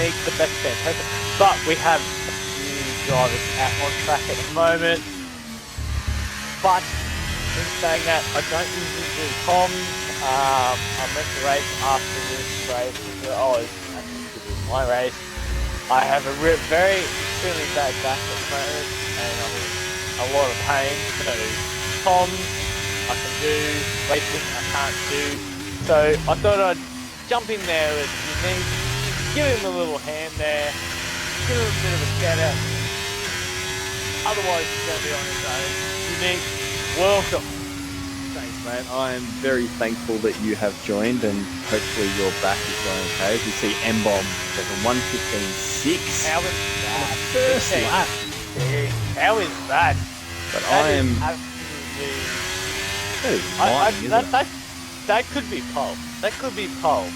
need the best fantastic. But we have a few drivers out on track at the moment. But in saying that, I don't usually do comms. I meant to race after this race. It's actually to do my race. I have a very extremely bad back at the moment, and I'm in a lot of pain. So comms I can do, racing I can't do. So I thought I'd jump in there with Unique, give him a little hand there, give him a bit of a shout out. Otherwise he's going to be on his own. Unique, welcome. Thanks, mate. I am very thankful that you have joined, and hopefully your back is going okay. As you see, M-Bomb is a 1:15.6. How is that? First lap. How is that? But That I am... is absolutely... That could be pole. That could be pole.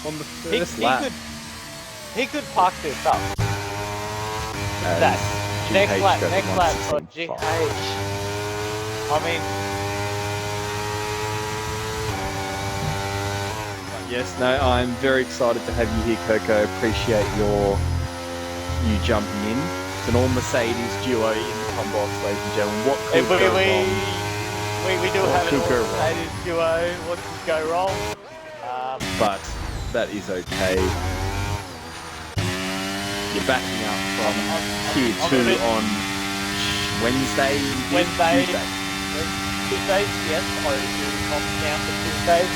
On the first lap. He could park this up. That. GH Next lap goes for 1:16.5. GH. I mean... Yes, no, I'm very excited to have you here, Coco. Appreciate you jumping in. It's an all-Mercedes duo in the combox, ladies and gentlemen. What could go wrong? We do have an all-Mercedes duo. What could go wrong? But that is okay. You're backing up from Tier 2 on Wednesday? Tuesdays, yes. I do off now for Tuesdays.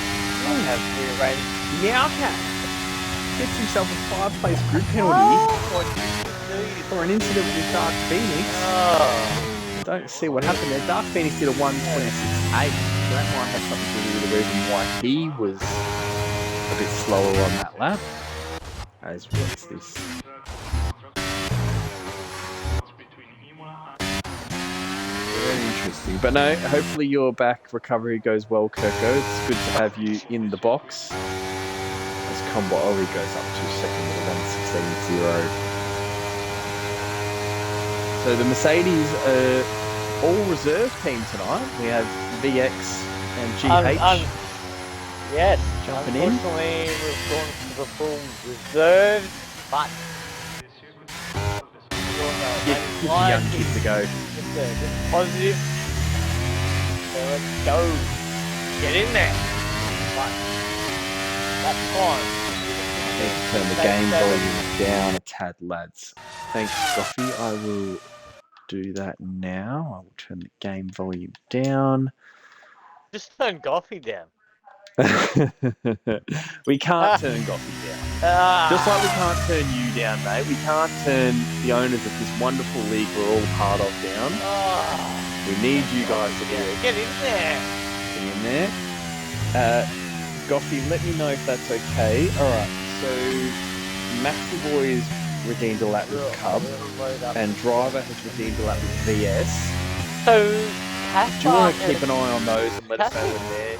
I have rearranged. Meowcat gets himself a 5-place grid penalty for an incident with Dark Phoenix. I don't see what happened there. Dark Phoenix did a 1:26.8. So that might have something to do with the reason why he was a bit slower on that lap. As what's this? Very interesting. But no, hopefully your back recovery goes well, Kirko. It's good to have you in the box. As Combo Ori goes up to second with a 1:16.0. So the Mercedes are all reserve team tonight. We have VX and GH. Yes, jumping in. Unfortunately, we've gone for the full reserve, but Give the young kids a go. Just positive. So let's go. Get in there. But that's fine. I need to turn the game volume down a tad, lads. Thanks, Goffy. I will do that now. I will turn the game volume down. Just turn Goffy down. We can't turn Goffy down. Just like we can't turn you down, mate. We can't turn the owners of this wonderful league we're all part of down. We need you guys to do it. Get in there. Get in there. Goffy, let me know if that's okay. Alright, so Maxi Boy has redeemed a lap with Cub, and Driver has redeemed a lap with VS. So, do you want to keep an eye on those and let us know when they're...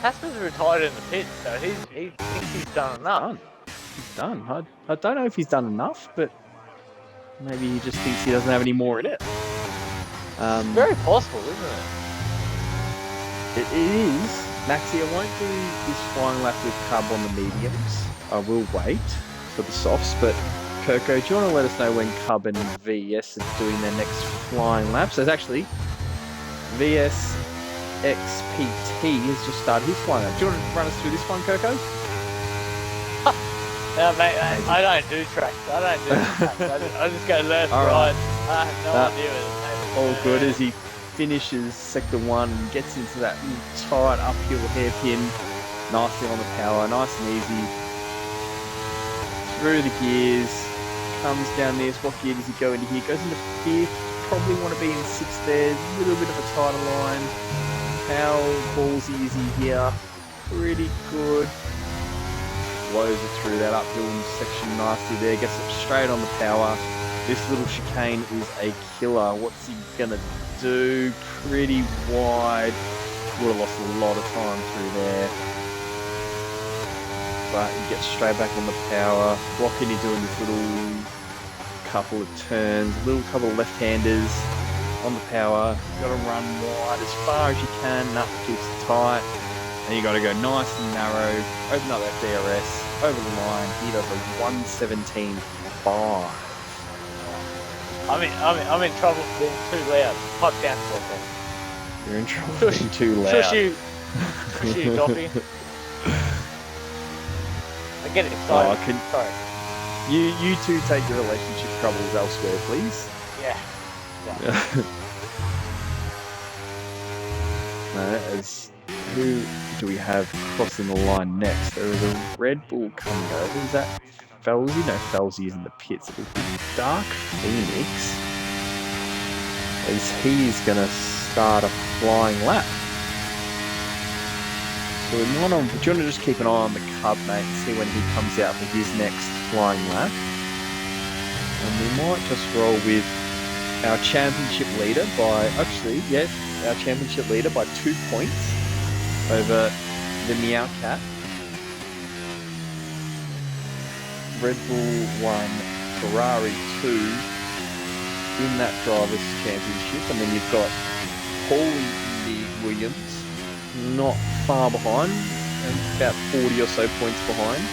Casper's retired in the pit, so he thinks he's done enough. He's done. I don't know if he's done enough, but maybe he just thinks he doesn't have any more in it. Very possible, isn't it? It is. Maxi, I won't do this flying lap with Cub on the mediums. I will wait for the softs, but Kirko, do you want to let us know when Cub and VS are doing their next flying lap? So it's actually VS XPT has just started his flying lap. Do you want to run us through this one, Kirko? No, mate, I don't do tracks. I just go left, right. I have no idea where all good as he finishes sector 1 and gets into that tight uphill hairpin nicely on the power, nice and easy. Through the gears, comes down this. What gear does he go into here? Goes into 5th. Probably want to be in 6th there. A little bit of a tighter line. How ballsy is he here? Pretty good. Blows it through that uphill section nicely there. Gets it straight on the power. This little chicane is a killer. What's he going to do? Pretty wide. Would have lost a lot of time through there. But he gets straight back on the power. What can he do in this little couple of turns? Little couple of left-handers on the power. You've got to run wide as far as you can. Nothing keeps it tight. And you got to go nice and narrow. Open up that DRS. over the line. He does a 1:17.5. I'm in trouble for being too loud. Pipe down for a second. You're in trouble for being too loud. Shush you, Doffy. I get excited. Sorry. You two take your relationship troubles elsewhere, please. Yeah. As who do we have crossing the line next? There is a Red Bull coming over. Is that Felzy? No, Felzy is in the pits. It will be Dark Phoenix, as he's going to start a flying lap. So do you want to just keep an eye on the Cub, mate, and see when he comes out for his next flying lap? And we might just roll with our championship leader by, our championship leader by 2 points over the Meow Cat. Red Bull 1, Ferrari 2 in that Drivers' Championship. And then you've got Paulie Williams not far behind, and about 40 or so points behind.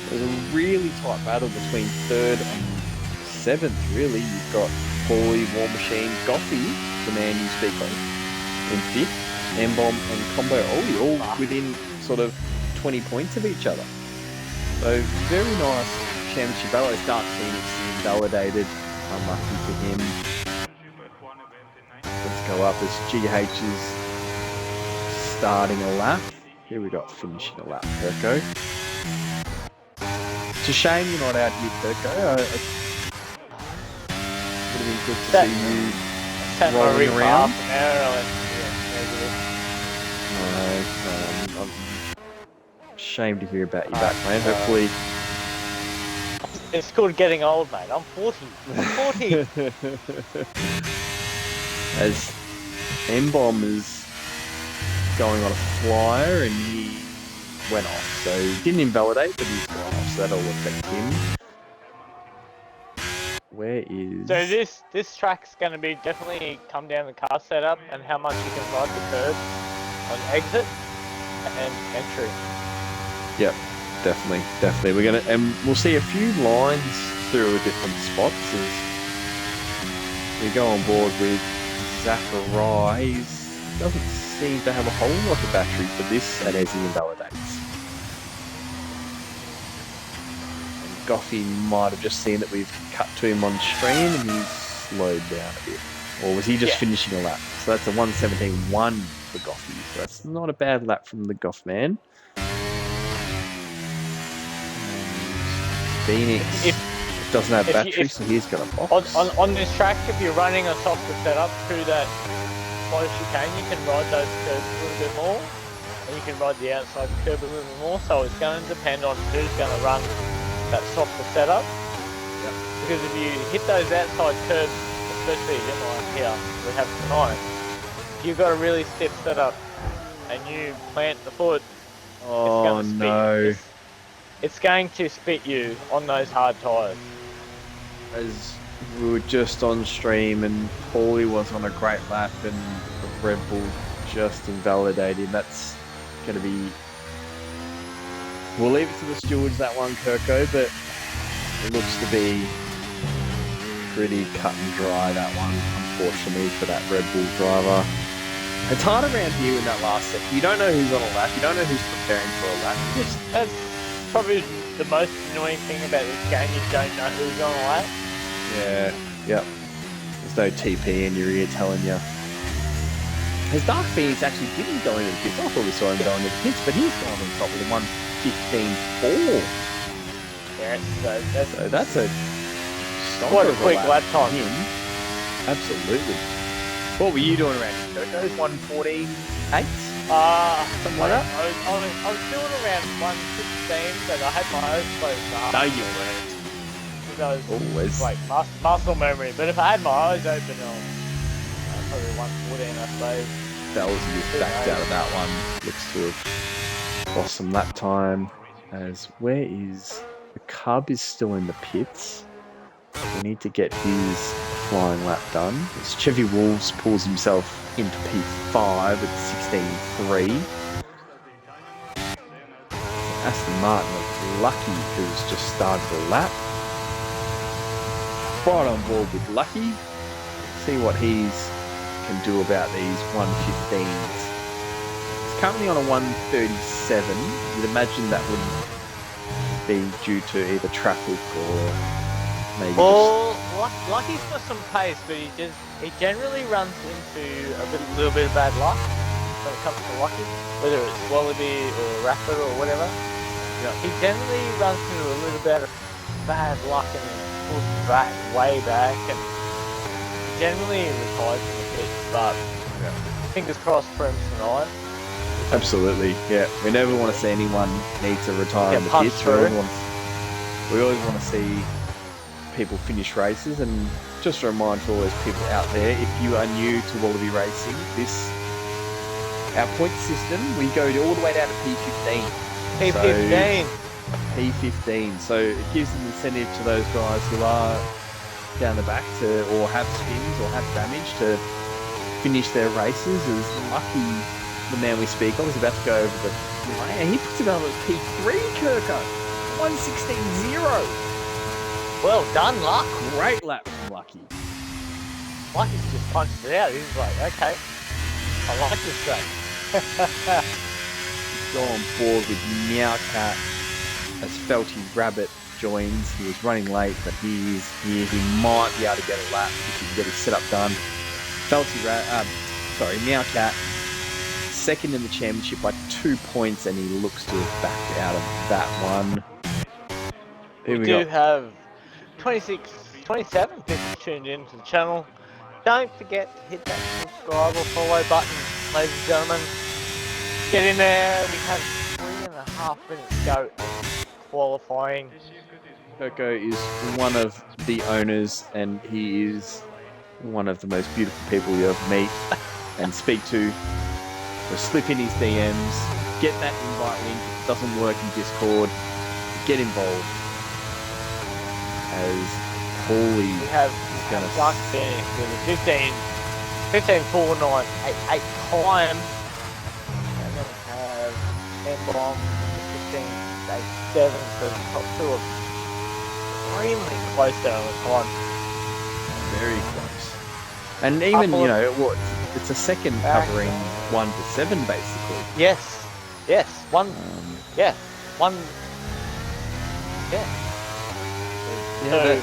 There's a really tight battle between 3rd and 7th, really. You've got Paulie, War Machine, Goffy, the man you speak of, in 5th, M-Bomb and Combo Ollie, all within sort of 20 points of each other. So very nice championship battle. Dark Phoenix invalidated, unlucky for him. Let's go up as GH is starting a lap. Here we got finishing a lap, Perko. It's a shame you're not out here, Perko. It would have been good to see you rolling around. I'm ashamed to hear about your back, mate. Hopefully... It's called getting old, mate. I'm 40. As M-Bomb is going on a flyer and he went off. So he didn't invalidate, but he's gone off, so that'll affect him. Where is... So this track's going to be definitely come down the car setup and how much you can ride the curb on exit and entry. Yep, definitely. We're gonna, and we'll see a few lines through different spots as we go on board with Zachariah. He doesn't seem to have a whole lot of battery for this, and as he invalidates. And Goffy might have just seen that we've cut to him on stream and he's slowed down a bit. Or was he just finishing a lap? So that's a 1:17.1 for Goffy. So that's not a bad lap from the Goff man. Phoenix doesn't have battery, so he's got a box. On this track, if you're running a softer setup through that close chicane, you can ride those curbs a little bit more, and you can ride the outside curb a little bit more. So it's going to depend on who's going to run that softer setup. Yep. Because if you hit those outside curbs, especially here we have tonight, you've got a really stiff setup, and you plant the foot. Oh no! It's going to spit you on those hard tyres. As we were just on stream and Paulie was on a great lap and Red Bull just invalidated. That's going to be... We'll leave it to the stewards, that one, Kirko, but it looks to be pretty cut and dry, that one, unfortunately, for that Red Bull driver. It's hard around here in that last set. You don't know who's on a lap. You don't know who's preparing for a lap. That's probably the most annoying thing about this game. You don't know who's on a lap. Yeah, yep. There's no TP in your ear telling you. His Dark Phoenix actually didn't go into the pits. I thought we saw him go into the pits, but he's gone on top of the 1:15.4. Yeah, so that's a quite a quick lap time. Him. Absolutely. What were you doing around here? Those 1:14.8? Something like that? I was doing around 1:16, but I had my eyes closed up. No, you weren't. Always. Like muscle memory, but if I had my eyes open, probably 1:14, I suppose. Felzy is backed out of that one. Looks to have lost some lap time. As where is... The Cub is still in the pits. We need to get his flying lap done. As Chevy Wolves pulls himself into P5 at 16.3. Aston Martin are Lucky, who's just started the lap. Right on board with Lucky. See what he's can do about these 115s. He's currently on a 137. You'd imagine that would be due to either traffic or maybe Well, Lucky's got some pace, but he generally runs into little bit of bad luck when it comes to Lucky, whether it's Wallaby or Rapid or whatever. Yeah. He generally runs into a little bit of bad luck and then pulls back way back, and generally retires from the pit. But fingers crossed for him tonight. Absolutely, yeah. We never want to see anyone need to retire in the pits. We always want to see people finish races, and just a reminder for all those people out there, if you are new to Wallaby Racing, our point system, we go all the way down to P15. P15. P15. So it gives an incentive to those guys who are down the back or have spins or have damage to finish their races. As Lucky, the man we speak of, is about to go over the lane. He puts it on at P3, Kirko. 116.0. Well done, Luck. Great lap from Lucky. Lucky's just punched it out. He's like, okay, I like this track. Go on board with Meowcat as Felty Rabbit joins. He was running late, but he is here. He might be able to get a lap if he can get his setup done. Meowcat, second in the championship by 2 points, and he looks to have backed out of that one. We do have 27 people tuned into the channel. Don't forget to hit that subscribe or follow button, ladies and gentlemen. Get in there. We have 3.5 minutes to go in qualifying. Coco is one of the owners, and he is one of the most beautiful people you ever meet and speak to. So slip in his DMs, get that invite link. If it doesn't work in Discord, get involved. As Paulie We have Clark finish with a 15.4988 time. And then we have M-Bomb 15.87, so the top two are extremely close there on the time. very close. And even, it's a second covering 1 to 7 basically. Yes. One. Yeah. Yeah,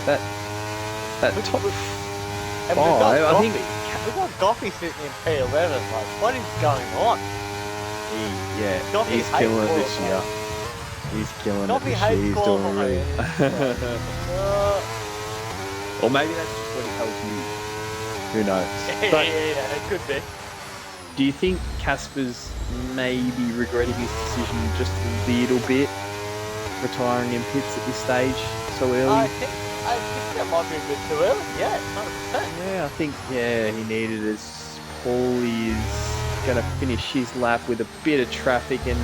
that top And five, I think. We've got Goffy sitting in P11. Like, what is going on? He's killing it this year. He's killing it this year. He's doing really. Or maybe that's just what he tells you. Who knows? But yeah, it could be. do you think Casper's maybe regretting his decision just a little bit, retiring in pits at this stage so early? I think that might be a bit too early. Yeah, 100%. Yeah, I think he needed it. As Paulie is going to finish his lap with a bit of traffic, and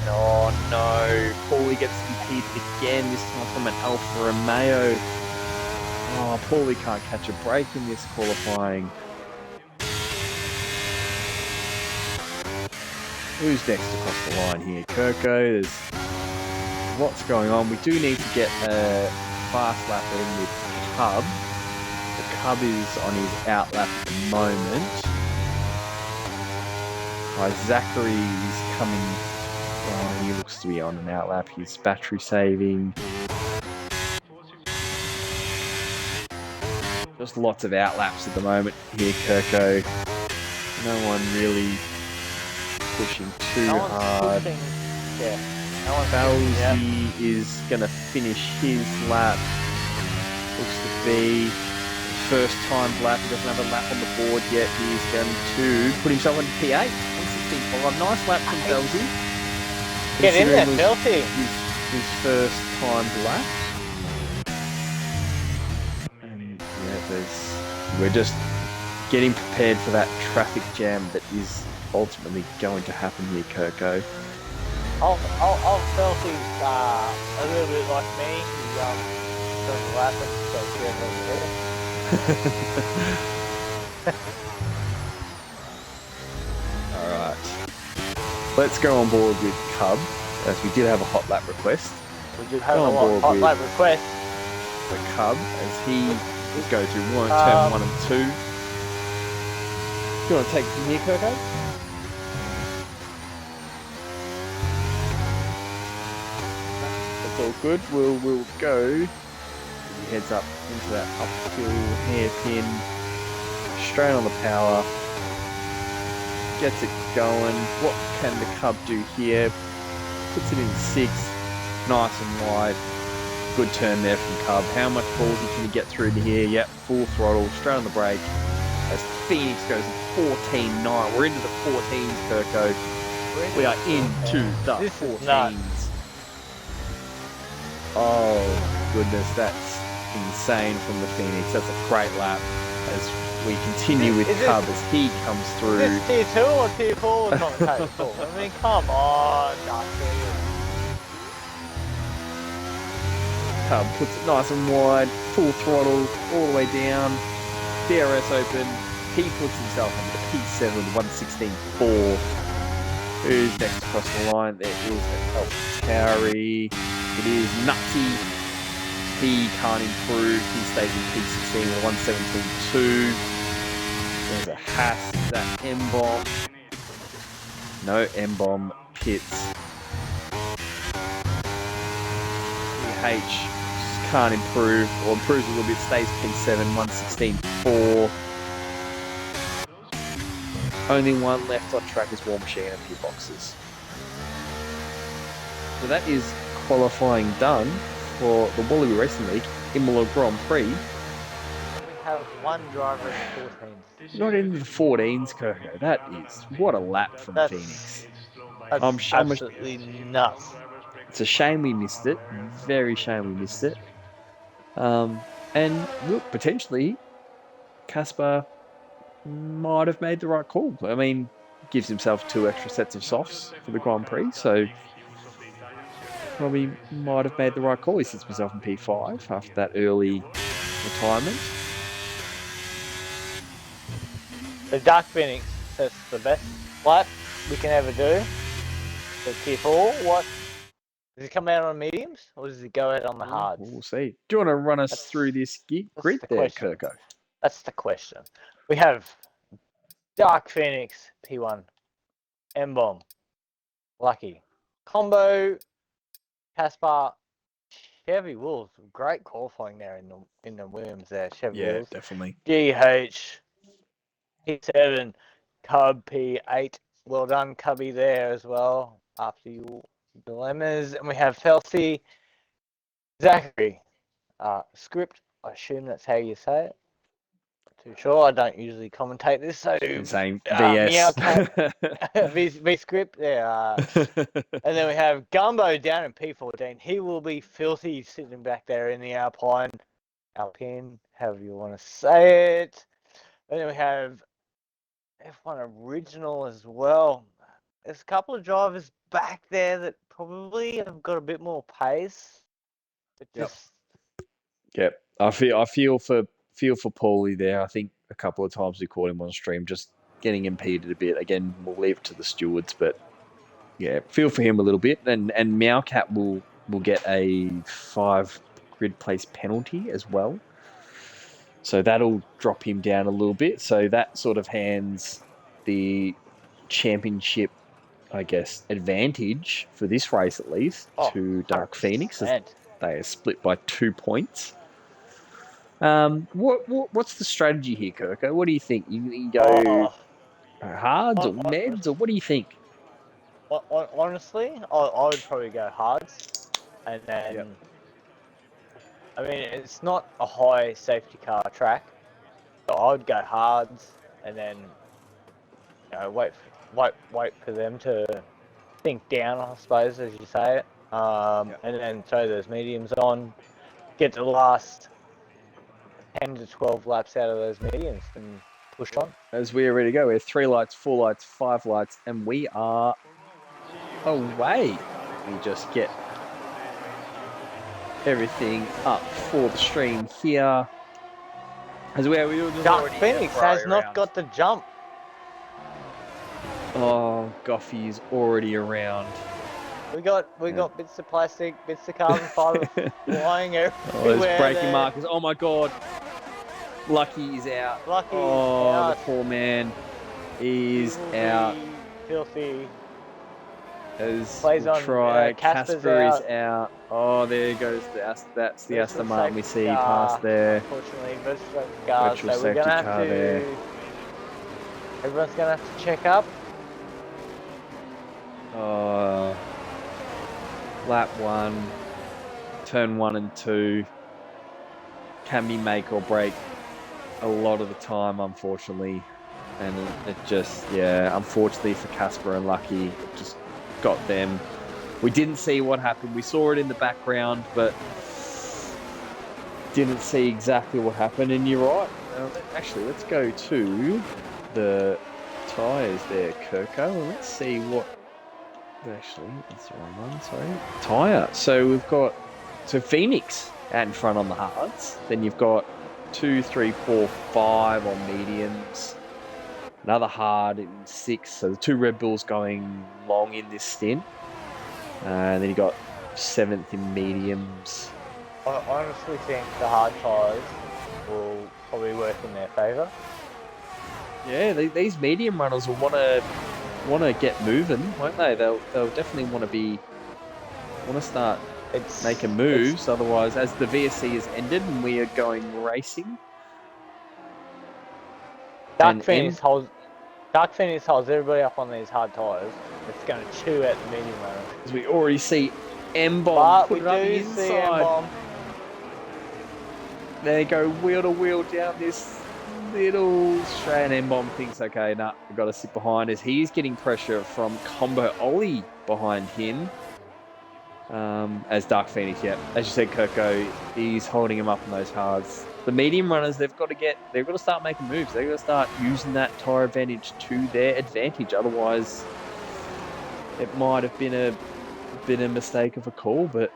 oh no, Paulie gets competed again, this time from an Alfa Romeo. Oh, Paulie can't catch a break in this qualifying. Who's next across the line here? Kirko, there's lots going on. We do need to get a fast lap in with Cub. The Cub is on his out lap at the moment. Zachary is coming. Oh, he looks to be on an out lap. He's battery saving. Just lots of out laps at the moment here, Kirko. No one really pushing too hard. Balzi is going to finish his lap. Looks to be first time lap. He doesn't have a lap on the board yet. He's going to put himself on P8. 116.5. Nice lap from Balzi. Get in there, Felty. His first time lap. And we're just getting prepared for that traffic jam that is ultimately going to happen here, Kirko. I'll Felty's a little bit like me. He doesn't lap and goes there. Alright. Let's go on board with Cub, as we did have a hot lap request. We do have Go a on lot of board hot with lap requests. the Cub as he goes through turn 1 and 2. Do you want to take it from here, Kirko? That's all good. We'll go. He heads up into that uphill hairpin, straight on the power, gets it going. What can the Cub do here? Puts it in 6th, nice and wide. Good turn there from Cub. How much ballsy can he get through to here? Yep, full throttle, straight on the brake. As Phoenix goes 14.9. We're into the 14s, Kirko. We are into the 14s. Oh, goodness, that's insane from the Phoenix. That's a great lap as we continue with Cub as he comes through. Is this tier 2 or tier 4 or commentator 4? I mean, come on, Cub puts it nice and wide, full throttle, all the way down. DRS open. He puts himself on the P7 116.4. Who's next across the line? There is a Tauri. It is Nutsy. He can't improve. He stays in P16 with 117.2. There's a Haas. Is that M-Bomb? No, M-Bomb pits. H can't improve, or improves a little bit, stays P7, 116.4. Only one left on track is War Machine and a few boxes. So that is qualifying done for the Wallaby Racing League Imola Grand Prix. We have one driver in the 14s. Not in the 14s, Kirko. That is, what a lap from Phoenix. That's absolutely nuts. It's a shame we missed it. Very shame we missed it. And look, potentially, Caspar might have made the right call. I mean, gives himself 2 extra sets of softs for the Grand Prix, so probably might have made the right call. He sits himself in P5 after that early retirement. The Dark Phoenix says the best lap we can ever do. The tier 4, what? Does he come out on mediums or does he go out on the hards? We'll see. Do you want to run us through this grid there, Kirko? That's the question. We have Dark Phoenix P1, M-Bomb, Lucky, Combo, Caspar, Chevy Wolves. Great qualifying there in the Williams there. Chevy Wolves. Yeah, definitely. GH P7, Cub P8. Well done, Cubby there as well. After your dilemmas, and we have Felsi, Zachary, Script. I assume that's how you say it. Not too sure. I don't usually commentate this, so Same VS. V Script there. And then we have Gumbo down in P14. He will be filthy sitting back there in the Alpine, however you want to say it. And then we have F1 Original as well. There's a couple of drivers back there that probably have got a bit more pace. But just Yep. I feel for Paulie there. I think a couple of times we caught him on stream just getting impeded a bit. Again, we'll leave it to the stewards, but yeah, feel for him a little bit. And Meowcat will get a 5 grid place penalty as well. So that'll drop him down a little bit. So that sort of hands the championship, I guess, advantage for this race at least to Dark 100%. Phoenix. As they are split by 2 points. What's the strategy here, Kirko? What do you think? You go hards or meds, or what do you think? Honestly, I would probably go hards, and then I mean it's not a high safety car track, so I would go hards, and then wait for them to sink down, I suppose, as you say it, and then throw those mediums on, get the last 10 to 12 laps out of those mediums and push on. As we are ready to go, we're 3 lights, 4 lights, 5 lights, and we are away. We just get everything up for the stream here. As we are Dark Phoenix has not got the jump. Oh, Goffy is already around. We got bits of plastic, bits of carbon fiber flying Oh, there's everywhere. braking markers. Oh my God. Lucky is out. Lucky Oh, out. the poor man is He will out. be filthy. As Plays we'll on. try. Casper's Casper is out. out. Oh, there goes that's the Virtual Aston Martin we safety see car, past there. unfortunately, virtual safety car. Virtual So we're safety gonna have car to. there. Everyone's gonna have to check up. Lap 1, turn 1 and 2 can be make or break a lot of the time, unfortunately. And it just, unfortunately for Casper and Lucky, it just got them. We didn't see what happened. We saw it in the background, but didn't see exactly what happened. And you're right. Actually, let's go to the tyres there, Kirko, and let's see what. Actually, that's the wrong one. Sorry, tyre. So we've got Phoenix out in front on the hards. Then you've got 2, 3, 4, 5 on mediums. Another hard in 6. So the 2 Red Bulls going long in this stint. And then you got 7th in mediums. I honestly think the hard tyres will probably work in their favour. Yeah, these medium runners will want to get moving, won't they? They'll definitely want to start making moves. Otherwise, as the VSC has ended and we are going racing, Dark Phoenix holds everybody up on these hard tyres. It's going to chew out the medium runners. As we already see M-Bomb put it up the see inside. M-Bomb. There you go, wheel to wheel down this little straight, and M-Bomb thinks, okay, we've got to sit behind as he's getting pressure from Combo Ollie behind him. As Dark Phoenix, as you said, Kirko, he's holding him up on those hards. The medium runners, they've got to start making moves. They've got to start using that tyre advantage to their advantage. Otherwise, it might have been a mistake of a call, but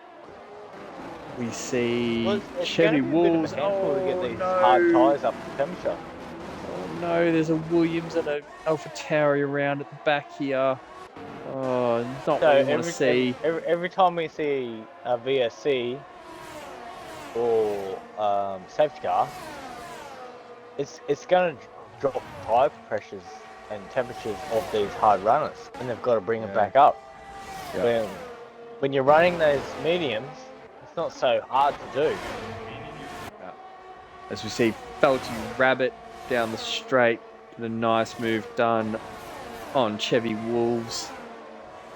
we see Chevy Wolves. To get these hard tyres up to temperature. Oh no, there's a Williams and an Alpha Tauri around at the back here. Oh, not what we want to see. Every time we see a VSC or safety car, it's going to drop tyre pressures and temperatures of these hard runners, and they've got to bring it back up. Yeah. When you're running those mediums, it's not so hard to do. Yeah. As we see, Felty Rabbit down the straight, and a nice move done on Chevy Wolves.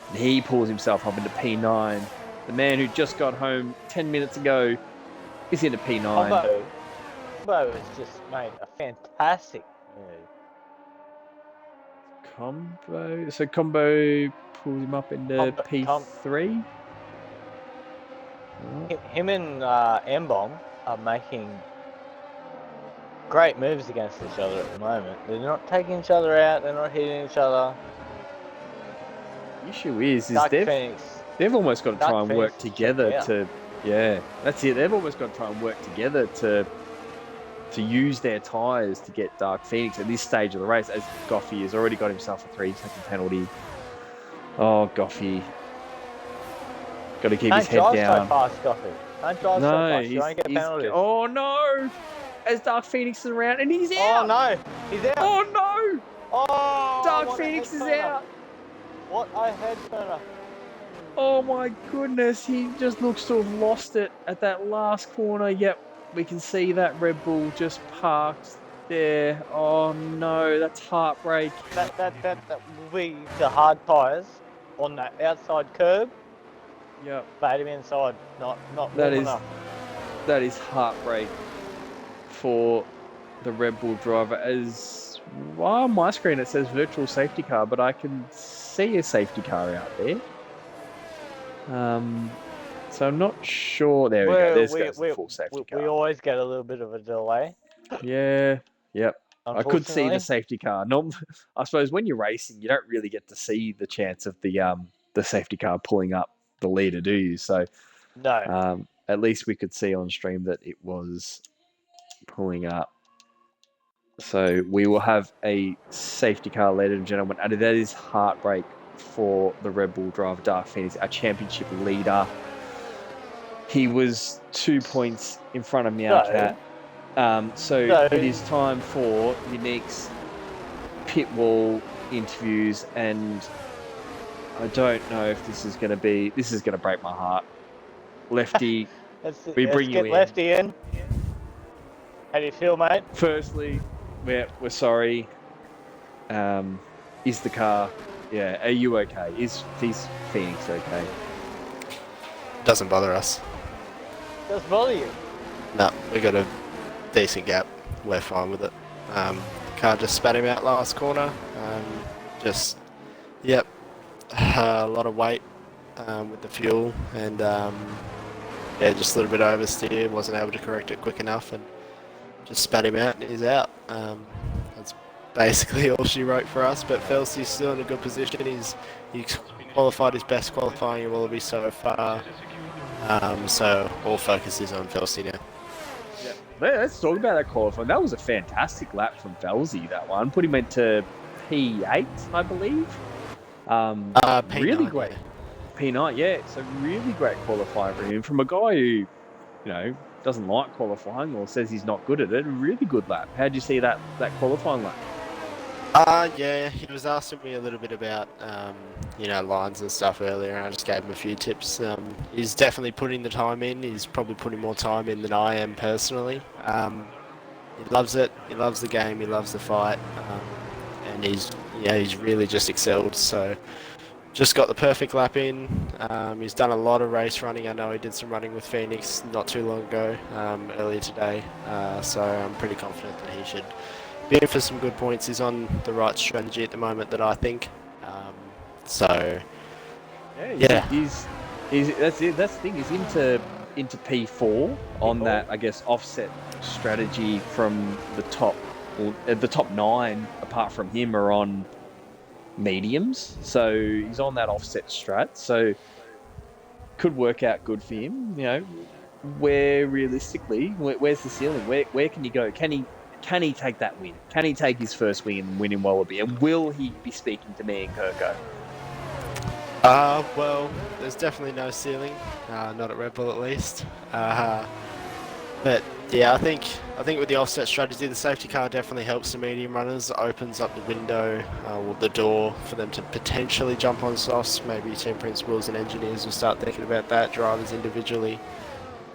And he pulls himself up into P9. The man who just got home 10 minutes ago is into P9. Combo has just made a fantastic move. So Combo pulls him up into P3. Him and M-Bomb are making great moves against each other at the moment. They're not taking each other out. They're not hitting each other. The issue is they've almost got to try and work together to. Yeah, that's it. They've almost got to try and work together to use their tyres to get Dark Phoenix at this stage of the race, as Goffey has already got himself a 3-second penalty. Oh, Goffey. Got to keep his head down. Don't drive so fast, Goffey. Don't drive so fast. You don't get penalties. Oh, no. As Dark Phoenix is around, and he's out. Oh, no. He's out. Oh, no. Oh, Dark Phoenix is out. What a head turner. Oh, my goodness. He just looks to have lost it at that last corner. Yep. We can see that Red Bull just parked there. Oh no, that's heartbreak. That will be the hard tyres on that outside curb. Yep. Made him inside. Not enough. That is heartbreak for the Red Bull driver. As well, on my screen it says virtual safety car, but I can see a safety car out there. So I'm not sure. There we go. There's the full safety car. We always get a little bit of a delay. Yeah. Yep. I could see the safety car. I suppose when you're racing, you don't really get to see the chance of the safety car pulling up the leader, do you? So no. At least we could see on stream that it was pulling up. So we will have a safety car, ladies and gentlemen, and that is heartbreak for the Red Bull driver, Dark Phoenix, our championship leader. He was 2 points in front of Meowcat. So it is time for Unique's pit wall interviews, and I don't know if this is going to break my heart. Lefty, we bring you in. Lefty in. How do you feel, mate? Firstly, we're sorry. Is the car? Yeah, are you okay? Is Phoenix okay? Doesn't bother us. Doesn't bother you? No, we got a decent gap. We're fine with it. Car just spat him out last corner. A lot of weight with the fuel, and just a little bit oversteer. Wasn't able to correct it quick enough, and just spat him out, and he's out. That's basically all she wrote for us. But Felsty's still in a good position. He's qualified his best qualifying in Wallaby so far. So all focus is on Felsty now. Yeah. Let's talk about that qualifying. That was a fantastic lap from Felsty, that one. Put him into P8, I believe. P9, really great. Yeah. P9, yeah. So really great qualifying for him. From a guy who, doesn't like qualifying or says he's not good at it, a really good lap. How'd you see that qualifying lap? Yeah, he was asking me a little bit about, lines and stuff earlier, and I just gave him a few tips. He's definitely putting the time in. He's probably putting more time in than I am personally. He loves it. He loves the game. He loves the fight. And he's really just excelled. So just got the perfect lap in. He's done a lot of race running. I know he did some running with Phoenix not too long ago, earlier today. So I'm pretty confident that he should be in for some good points. He's on the right strategy at the moment that I think. He's that's it. That's the thing. He's into P4 on that, I guess, offset strategy from the top. The top 9, apart from him, are on mediums. So he's on that offset strat. So could work out good for him. Where realistically, where's the ceiling? Where can he go? Can he take that win? Can he take his first win in Wallaby? And will he be speaking to me and Kirko? Well, there's definitely no ceiling. Not at Red Bull, at least. But yeah, I think with the offset strategy, the safety car definitely helps the medium runners. Opens up the window, or the door, for them to potentially jump on softs. Maybe team principals and engineers will start thinking about that. Drivers individually.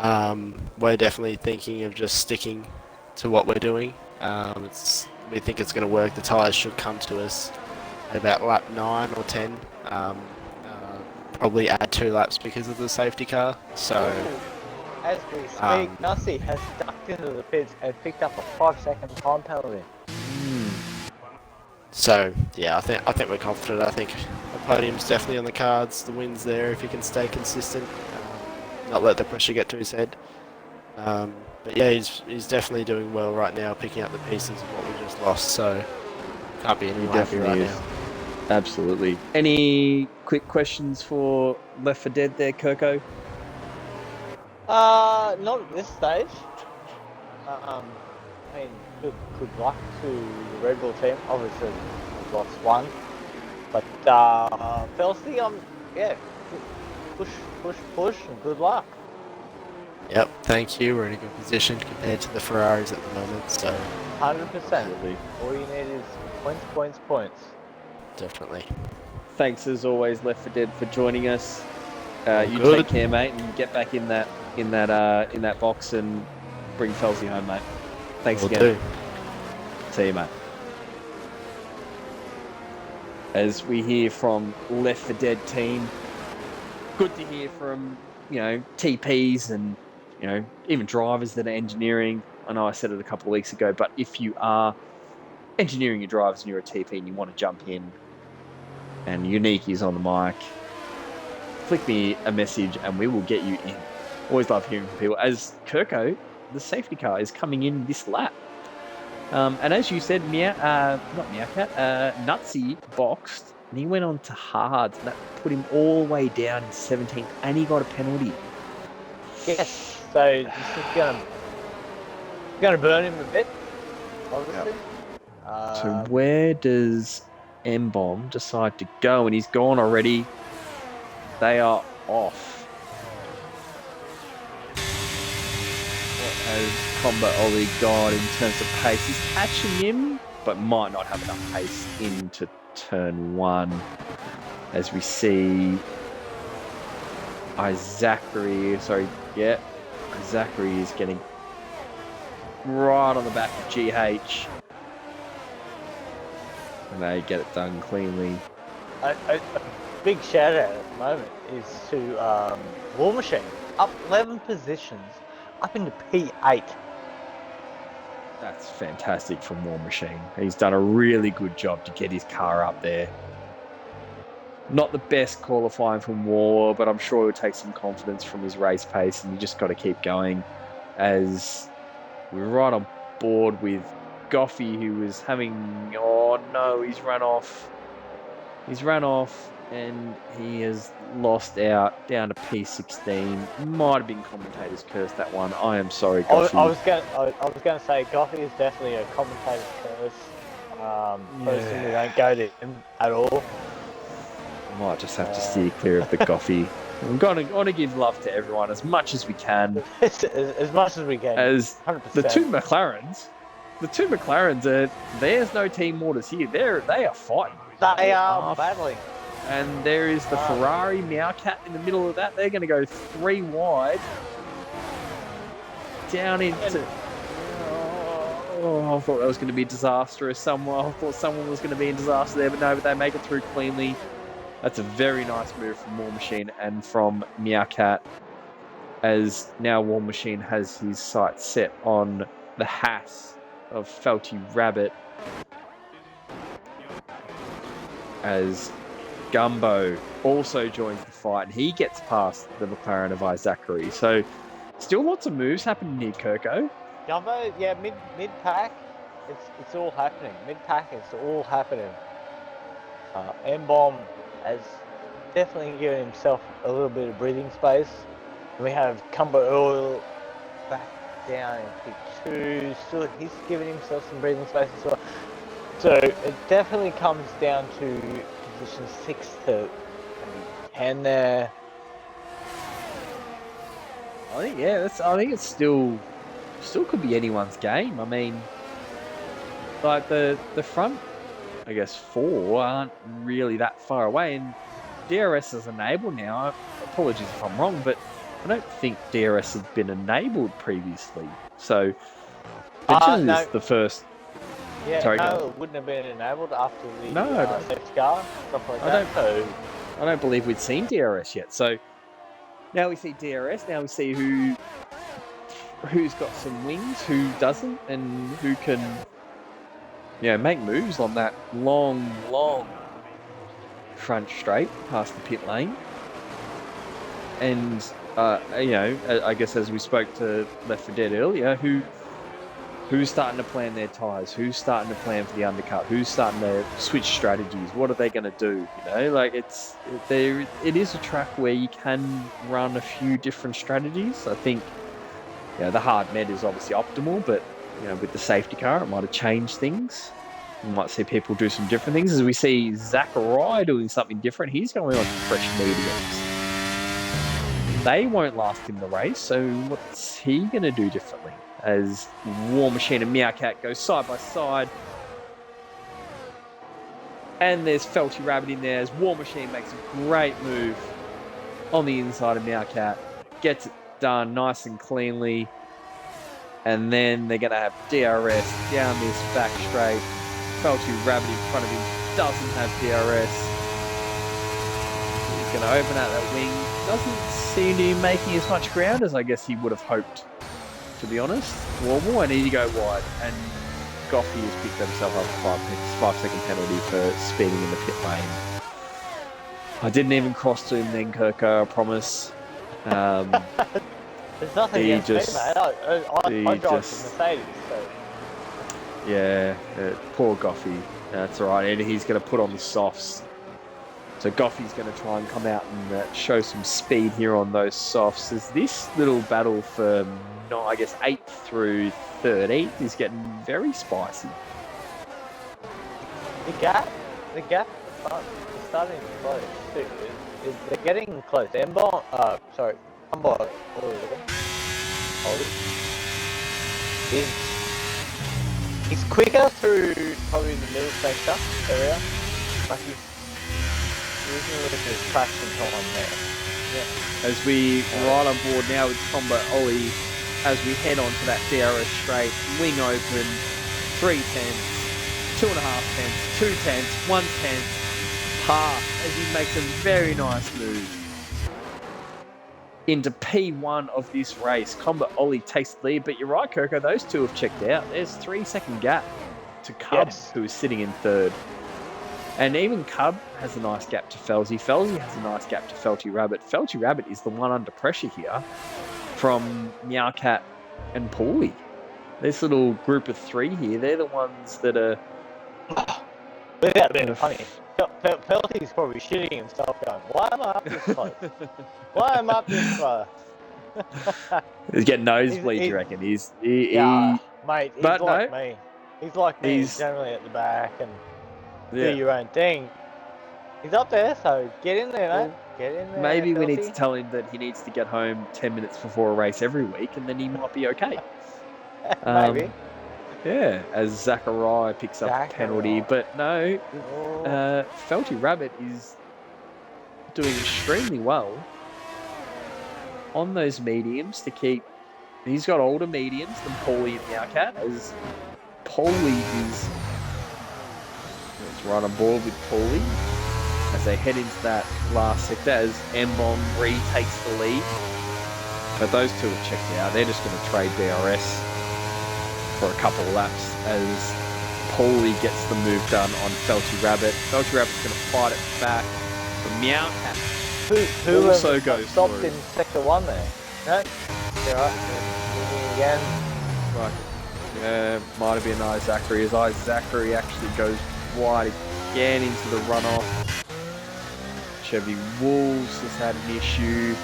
We're definitely thinking of just sticking to what we're doing. We think it's going to work. The tyres should come to us at about lap 9 or 10. Probably add 2 laps because of the safety car. So, as we speak, Nussie has ducked into the pits and picked up a 5-second time penalty. So yeah, I think we're confident. I think the podium's definitely on the cards. The win's there if he can stay consistent, not let the pressure get to his head. But yeah, he's definitely doing well right now, picking up the pieces of what we just lost. So can't be any more happy right now. Absolutely. Any quick questions for Left 4 Dead there, Kirko? Not at this stage. Good luck to the Red Bull team. Obviously, we've lost one. But, Felsty, push, and good luck. Yep, thank you. We're in a good position compared to the Ferraris at the moment, so... 100%. All you need is points. Definitely. Thanks as always, Left 4 Dead, for joining us. You good. Take care, mate, and get back in that box and bring Felsty home, mate. Thanks Will again. do. See you, mate. As we hear from Left 4 Dead team, good to hear from TPs and even drivers that are engineering. I know I said it a couple of weeks ago, but if you are engineering your drivers and you're a TP and you want to jump in, and Unique is on the mic, flick me a message and we will get you in. Always love hearing from people. As Kirko, the safety car is coming in this lap. And as you said, Nutsy boxed and he went on to hards. That put him all the way down in 17th and he got a penalty. Yes, so this is going to burn him a bit, obviously. So where does M-Bomb decide to go, and he's gone already. They are off. What has Combat Ollie got in terms of pace? He's catching him, but might not have enough pace into turn 1. As we see Zachary is getting right on the back of GH. And they get it done cleanly. A big shout out at the moment is to War Machine, up 11 positions, up into P8. That's fantastic from War Machine. He's done a really good job to get his car up there. Not the best qualifying from War, but I'm sure he'll take some confidence from his race pace, and you just got to keep going. As we're right on board with Goffey, who was having... Oh no, he's run off. He's run off, and he has lost out down to P16. Might have been commentator's curse, that one. I am sorry, Goffey. I was going to say Goffey is definitely a commentator's curse. Personally, don't go to him at all. Might just have to steer clear of the Goffey. We're going to give love to everyone as much as we can. as much as we can. As 100%. the two McLarens are... There's no team orders here. They are fighting. They are battling. And there is the Ferrari Meowcat in the middle of that. They're going to go 3 wide. Down into... Oh, I thought that was going to be disastrous. I thought someone was going to be in disaster there, but no, they make it through cleanly. That's a very nice move from War Machine and from Meowcat, as now War Machine has his sights set on the Haas of Felty Rabbit, as Gumbo also joins the fight, and he gets past the McLaren of Zachary. So still lots of moves happening here, Kirko. Gumbo, yeah, mid pack, it's all happening. Mid pack, it's all happening. M-Bomb has definitely given himself a little bit of breathing space. We have Cumber Earl back down in P2. Still, he's giving himself some breathing space as well. So it definitely comes down to position 6 to 10 there. I think it's still could be anyone's game. I mean, like the front, I guess 4 aren't really that far away, and DRS is enabled now. Apologies if I'm wrong, but I don't think DRS had been enabled previously. So no. is the first. Yeah, Sorry, no, it wouldn't have been enabled after the safety car, stuff like that. I don't believe we'd seen DRS yet. So now we see DRS. Now we see who's got some wings, who doesn't, and who can make moves on that long front straight past the pit lane. And I guess as we spoke to Left 4 Dead earlier, who's starting to plan their tyres, who's starting to plan for the undercut, who's starting to switch strategies, what are they going to do? It is a track where you can run a few different strategies. I think the hard med is obviously optimal, but with the safety car, it might have changed things. We might see people do some different things. As we see Zachary doing something different, he's going on fresh mediums. They won't last in the race, so what's he going to do differently? As War Machine and Meowcat go side by side. And there's Felty Rabbit in there as War Machine makes a great move on the inside of Meowcat. Gets it done nice and cleanly. And then they're going to have DRS down this back straight. Felty Rabbit in front of him doesn't have DRS. He's going to open out that wing. Doesn't seem to be making as much ground as I guess he would have hoped, to be honest. Warble, I need to go wide. And Goffey has picked himself up a 5-second penalty for speeding in the pit lane. I didn't even cross to him then, Kirko, I promise. There's nothing against me, mate. I drive the Mercedes, so... Yeah, poor Goffey. That's all right. And he's going to put on the softs. So Goffey's going to try and come out and show some speed here on those softs. As this little battle for, 8th through 13th is getting very spicy. The gap the gap at the front is starting to close too. They're getting close. Embon, sorry, Humboldt, he's quicker through probably the middle sector area, but he's losing a little bit of traction time there. Yeah. As we ride on board now with Combo Ollie, as we head on to that DRS straight, wing open, 3 tenths, 2.5 tenths, 2 tenths, 1 tenth, half, as he makes a very nice move into P1 of this race. Combo Ollie takes the lead, but you're right, Kirko, those two have checked out. There's 3-second gap to Cub, who is sitting in third. And even Cub has a nice gap to Felzy. Felzy has a nice gap to Felty Rabbit. Felty Rabbit is the one under pressure here from Meowcat and Paulie. This little group of 3 here, they're the ones that are... Without being funny, Felty's probably shitting himself going, why am I up this close? Why am I up this close? He's getting nosebleed, you reckon? Mate, he's but like no, me. He's like me, he's generally at the back and do your own thing. He's up there, so get in there, mate. Get in there. Maybe we need Felty. to tell him that he needs to get home 10 minutes before a race every week, and then he might be okay. Maybe. Yeah, as Zachariah picks up a penalty. But no, Felty Rabbit is doing extremely well on those mediums to keep... He's got older mediums than Paulie and Meowcat, as Paulie is... Let's run on board with Paulie as they head into that last sector as Mbon retakes the lead. But those two have checked out. They're just going to trade DRS for a couple of laps as Paulie gets the move done on Felty Rabbit. Felty Rabbit's going to fight it back. The Meowcat Who also goes stopped through. in sector 1 there? No? Yeah, right. Again. Right. Yeah, might have been Zachary, as Zachary actually goes wide again into the runoff. Chevy Wolves has had an issue.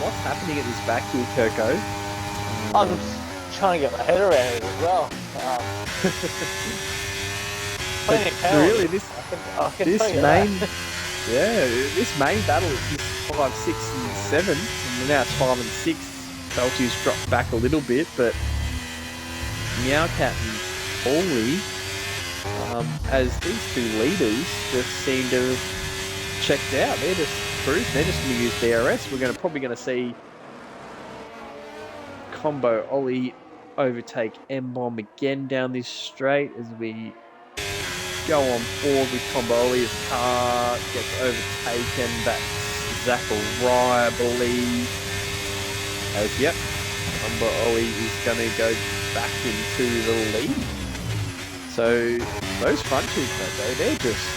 What's happening at this back here, Kirko? I'm just trying to get my head around it as well. Really, this main battle is just 5, 6, and 7, and now it's 5 and 6. Felty's dropped back a little bit, but Meowcat and Paulie, as these two leaders just seem to have checked out. They're just cruising. They're just going to use DRS. We're probably going to see Combo Ollie overtake M-Bomb again down this straight as we go on board with Combo Ollie. His car gets overtaken. That's Zachariah, I believe. As, yep, Combo Ollie is going to go back into the lead. So those front two, they're just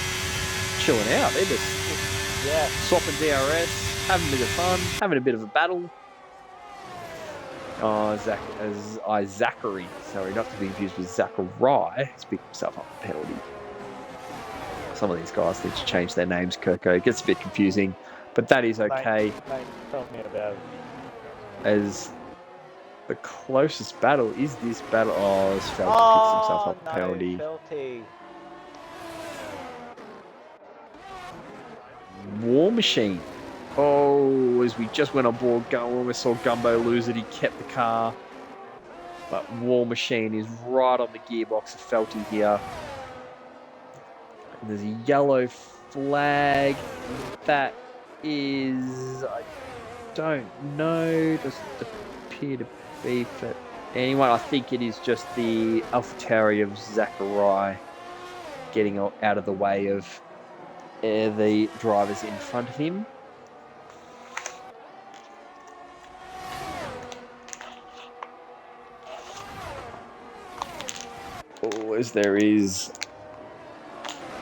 chilling out. They're just swapping DRS, having a bit of fun, having a bit of a battle. Zachary, sorry, not to be confused with Zachariah, has picked himself up a penalty. Some of these guys need to change their names, Kirko. It gets a bit confusing, but that is okay. Mate, tell me about it. As the closest battle is this battle. Oh, Felty picks himself up a penalty. Felty. War Machine. Oh, as we just went on board, we saw Gumbo lose it. He kept the car. But War Machine is right on the gearbox of Felty here. And there's a yellow flag. That is... I don't know. Doesn't appear to be for anyone. I think it is just the AlphaTauri of Zachariah getting out of the way of the drivers in front of him. Oh, as there is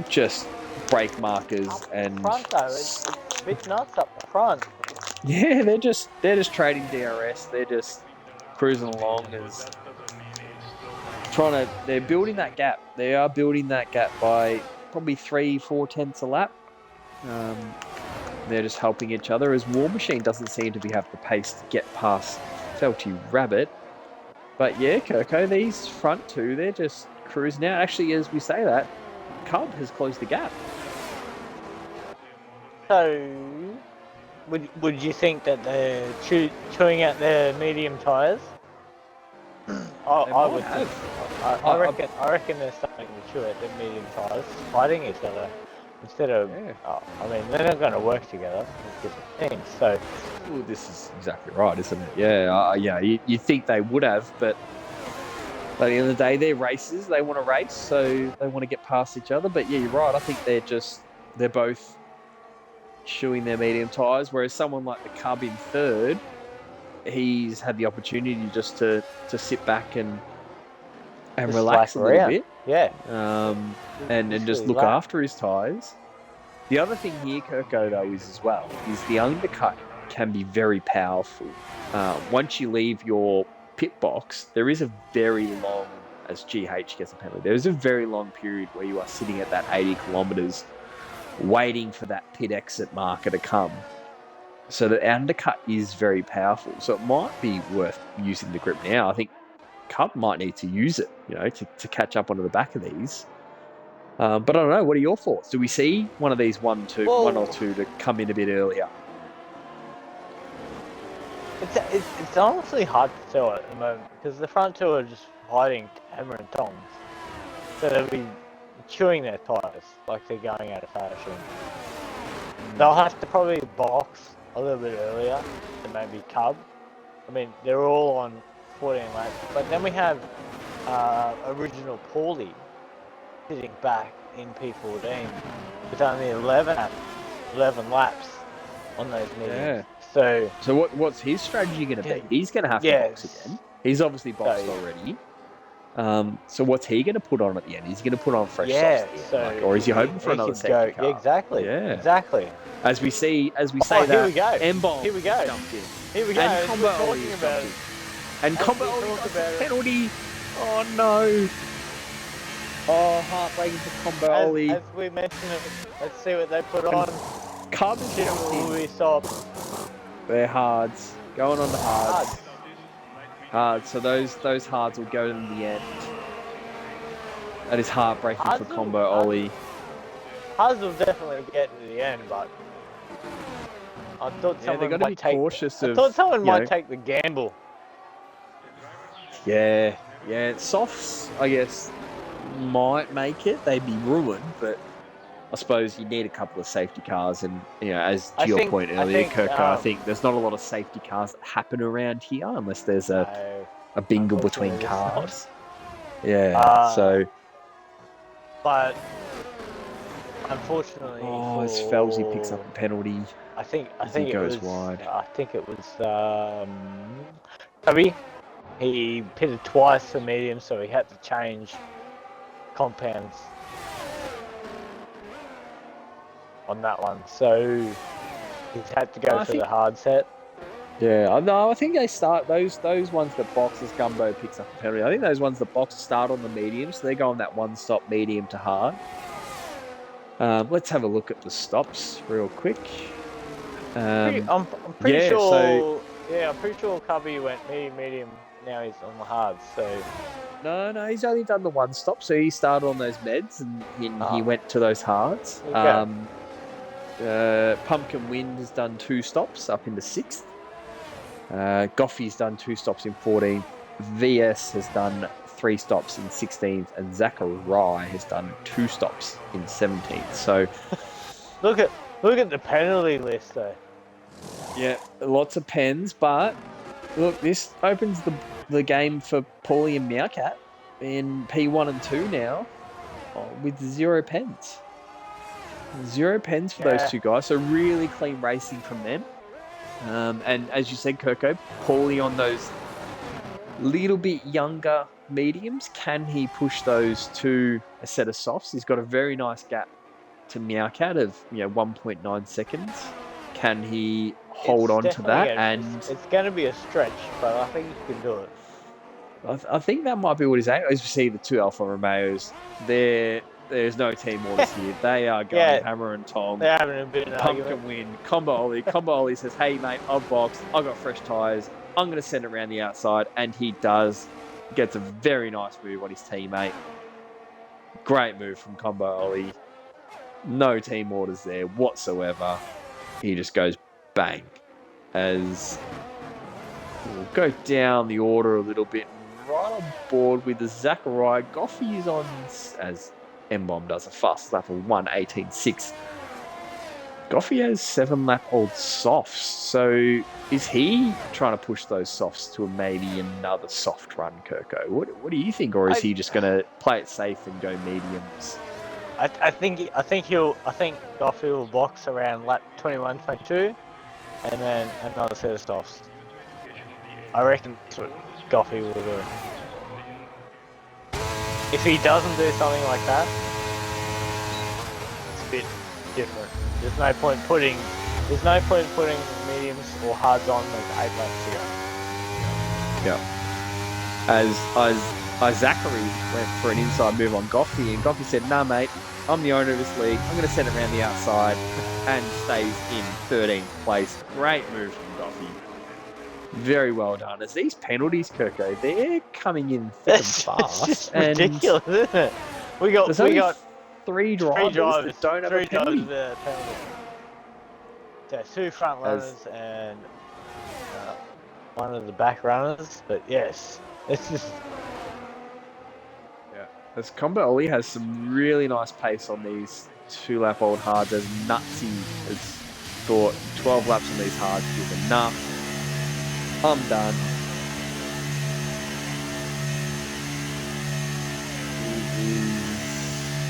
just brake markers and Front though, it's a bit nuts up the front. yeah, they're just trading DRS. They're just cruising along as they're building that gap. They are building that gap by probably 3-4 tenths a lap. They're just helping each other as War Machine doesn't seem to have the pace to get past Felty Rabbit. But yeah, Kirko, these front two, they're just cruise now. Actually, as we say that, Cub has closed the gap. So, would you think that they're chewing out their medium tyres? I would think. I reckon they're starting to chew out their medium tyres, fighting each other instead of. I mean, they're not going to work together. It's different things. So. Well, this is exactly right, isn't it? Yeah, you think they would have, but at the end of the day, they're racers. They want to race, so they want to get past each other. But yeah, you're right. I think they're both chewing their medium tyres, whereas someone like the Cub in third, he's had the opportunity just to sit back and relax a little bit. Yeah. And just look after his tyres. The other thing here, Kirko, though, is the undercut can be very powerful. Once you leave your pit box, there is a very long, as GH gets a penalty, there is a very long period where you are sitting at that 80 kilometres waiting for that pit exit marker to come. So the undercut is very powerful. So it might be worth using the grip now. I think Cub might need to use it, to catch up onto the back of these. But I don't know. What are your thoughts? Do we see one of these one or two to come in a bit earlier? It's honestly hard to tell at the moment because the front two are just fighting hammer and tongs. So they'll be chewing their tyres like they're going out of fashion. They'll have to probably box a little bit earlier than maybe Cub. I mean, they're all on 14 laps. But then we have original Paulie sitting back in P14 with only 11 laps on those mediums. Yeah. So what's his strategy going to be? He's going to have to box again. He's obviously boxed already. So what's he going to put on at the end? Is he going to put on fresh softs? Or is he hoping for another safety car? Yeah, exactly. Yeah. Exactly. As we say here we go. M-Bomb Here we go. jumped in. Here we go. And Combo Ollie about it. And Combo Ollie got a penalty. Oh no. Oh, heartbreaking for Combo Ollie. As we mentioned, let's see what they put on. Cub jumped in. We saw. They're hards. Going on the hards. Hard. So those hards will go in the end. That is heartbreaking for Combo Ollie. Hards will definitely get to the end, but I thought someone might take. Cautious I thought someone might take the gamble. Yeah. Softs, I guess, might make it. They'd be ruined, but I suppose you need a couple of safety cars, and as to your point earlier, Kirko, I think there's not a lot of safety cars that happen around here unless there's a bingle between cars. Yeah, but unfortunately, as Felzy picks up a penalty, I think he goes was wide. I think it was Toby. He pitted twice for medium, so he had to change compounds on that one, so he's had to go for the hard set. Yeah, no, I think they start those ones that boxes Gumbo picks up a penalty. I think those ones that box start on the medium, so they go on that one-stop medium to hard. Let's have a look at the stops real quick. I'm pretty sure. I'm pretty sure Cubby went medium. Now he's on the hard. So. No, he's only done the one stop. So he started on those meds and he went to those hards. Pumpkin Wind has done 2 stops up into 6th. Goffy's done 2 stops in 14th. VS has done 3 stops in 16th, and Zachariah has done 2 stops in 17th. So look at the penalty list though. Yeah, lots of pens, but look, this opens the game for Paulie and Meowcat in P1 and 2 now with 0 pens. 0 pens for those two guys, so really clean racing from them. And as you said, Kirko, Paulie on those little bit younger mediums, can he push those to a set of softs? He's got a very nice gap to Meowcat of 1.9 seconds. Can he hold on to that? And it's going to be a stretch, but I think he can do it. I think that might be what he's aiming. As we see the 2 Alfa Romeos, there's no team orders here. They are going hammer and tong. They're having a bit of an Pumpkin argument. Win. Combo Ollie. Combo Ollie says, hey, mate, I've boxed. I've got fresh tyres. I'm going to send it around the outside. And he does. Gets a very nice move on his teammate. Great move from Combo Ollie. No team orders there whatsoever. He just goes bang. As we'll go down the order a little bit. Right on board with the Zachariah. Goffey is on, as M-Bomb does, a fast lap of 1:18.6. Goffey has 7-lap old softs. So is he trying to push those softs to maybe another soft run, Kirko? What do you think? Or is he just going to play it safe and go mediums? I think Goffey will box around lap 21, 22, and then another set of softs. I reckon that's what Goffey will do. If he doesn't do something like that, it's a bit different. There's no point putting mediums or hards on with 8 laps here. Yeah. As Zachary went for an inside move on Goffey, and Goffey said, "Nah, mate, I'm the owner of this league. I'm going to send it around the outside," and stays in 13th place. Great move from Goffey. Very well done. As these penalties, Kirko, they're coming in thick and fast. It's and ridiculous, isn't it? We got three drivers that don't have a penalty. So 2 front runners and one of the back runners. But yes, it's just. Yeah. As Combo Ollie has some really nice pace on these 2-lap old hards, as Nutsy has thought 12 laps on these hards is enough. I'm done.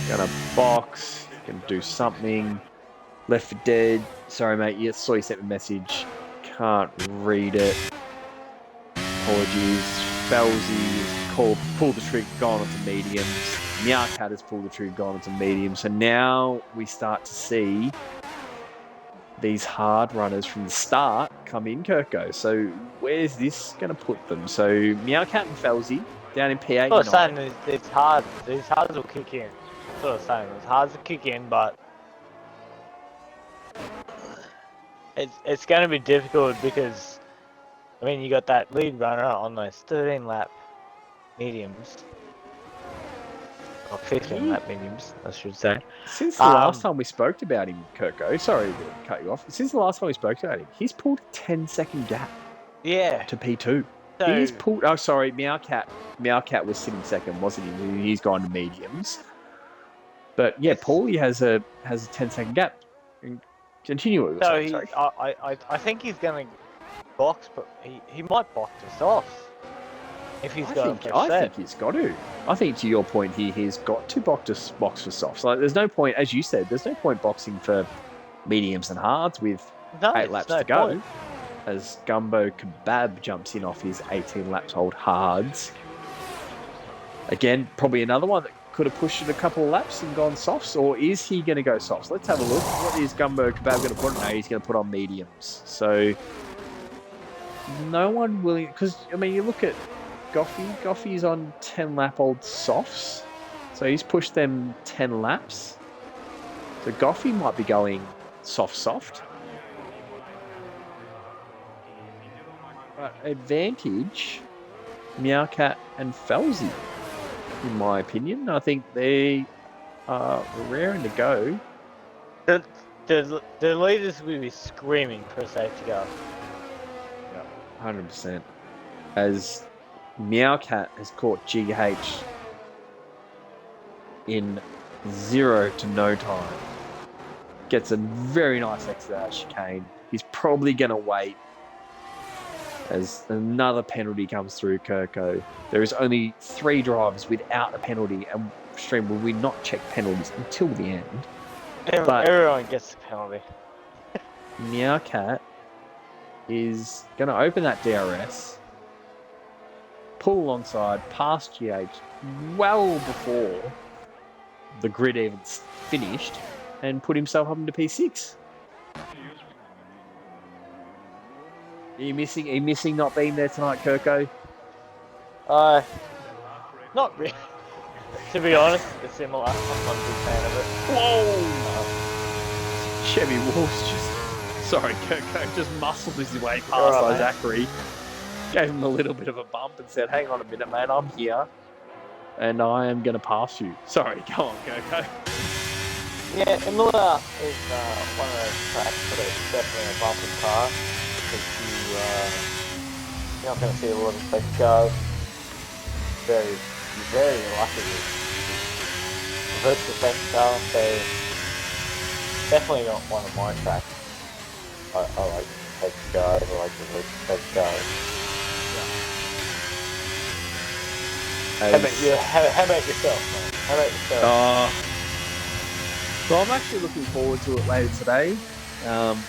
He's gonna box, gonna do something. Left for dead. Sorry, mate. Yes, saw you sent me a message. Can't read it. Apologies. Felsy's pulled the trigger, gone onto mediums. Meowcat has pulled the trigger, gone onto mediums. So now we start to see these hard runners from the start come in, Kirko. So where's this going to put them? So Meowcat and Felsy down in P8. I'm saying it's hard. These hards will kick in. That's what I'm saying. These hards will kick in, but it's going to be difficult because I mean you got that lead runner on those 13-lap mediums. Or 15-lap mediums, I should say. Since the last time we spoke about him, Kirko, sorry to cut you off. Since the last time we spoke about him, he's pulled a 10-second gap. Yeah. To P2. So, he's pulled. Oh, sorry, Meowcat. Meowcat was sitting second, wasn't he? He's gone to mediums. But yeah, Paulie has a 10-second gap. Continue. So I think he's going to box, but he might box the softs. If he's I think he's got to. I think to your point here, he's got to box for softs. Like, there's no point, as you said, there's no point boxing for mediums and hards with 8 laps to go. Point. As Gumbo Kebab jumps in off his 18 laps old hards. Again, probably another one that could have pushed it a couple of laps and gone softs, or is he going to go softs? Let's have a look. What is Gumbo Kebab going to put on? No, he's going to put on mediums. So, no one willing, because, I mean, you look at Goffey. Goffey's on 10-lap old softs. So he's pushed them 10 laps. So Goffey might be going soft. But advantage, Meowcat and Felsy, in my opinion. I think they are raring to go. The leaders will be screaming for a safety car. Yeah, 100%. As Meowcat has caught GH in 0 to no time. Gets a very nice exit out of chicane. He's probably going to wait as another penalty comes through, Kirko. There is only 3 drivers without a penalty, and Stream, will we not check penalties until the end? But everyone gets a penalty. Meowcat is going to open that DRS, pull alongside, past GH, well before the grid even finished, and put himself up into P6. Are you missing not being there tonight, Kirko? Not really. To be honest, it's similar. I'm not a big fan of it. Whoa! Chevy Wolf's sorry, Kirko just muscled his way past Zachary. Gave him a little bit of a bump and said, "Hang on a minute, mate, I'm here." and I am going to pass you. Sorry, go on, go. Yeah, Imola is one of those tracks that is definitely a bumpy car because you're not going to see a lot of safety cars. You're very lucky with virtual safety car, so definitely not one of my tracks. I like safety cars, I like the virtual safety cars. How about you? How about yourself, mate? How about yourself? So I'm actually looking forward to it later today.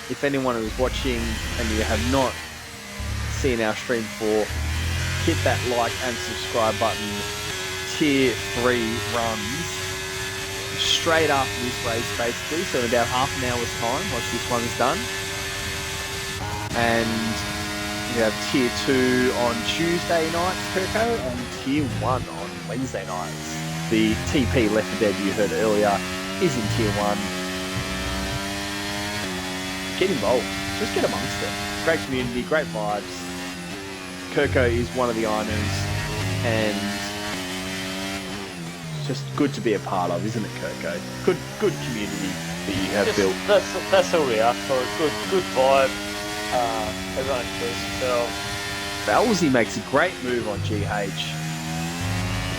If anyone is watching and you have not seen our stream before, hit that like and subscribe button. Tier 3 runs straight after this race, basically. So in about half an hour's time, once this one is done. And we have Tier 2 on Tuesday nights, Kirko, and Tier 1 on Wednesday nights. The TP Left 4 Dead you heard earlier is in Tier 1. Get involved. Just get amongst it. Great community, great vibes. Kirko is one of the owners, and just good to be a part of, isn't it, Kirko? Good community that you have built. That's all we ask for. Good vibe. Everyone enjoys themselves. Felzy makes a great move on GH.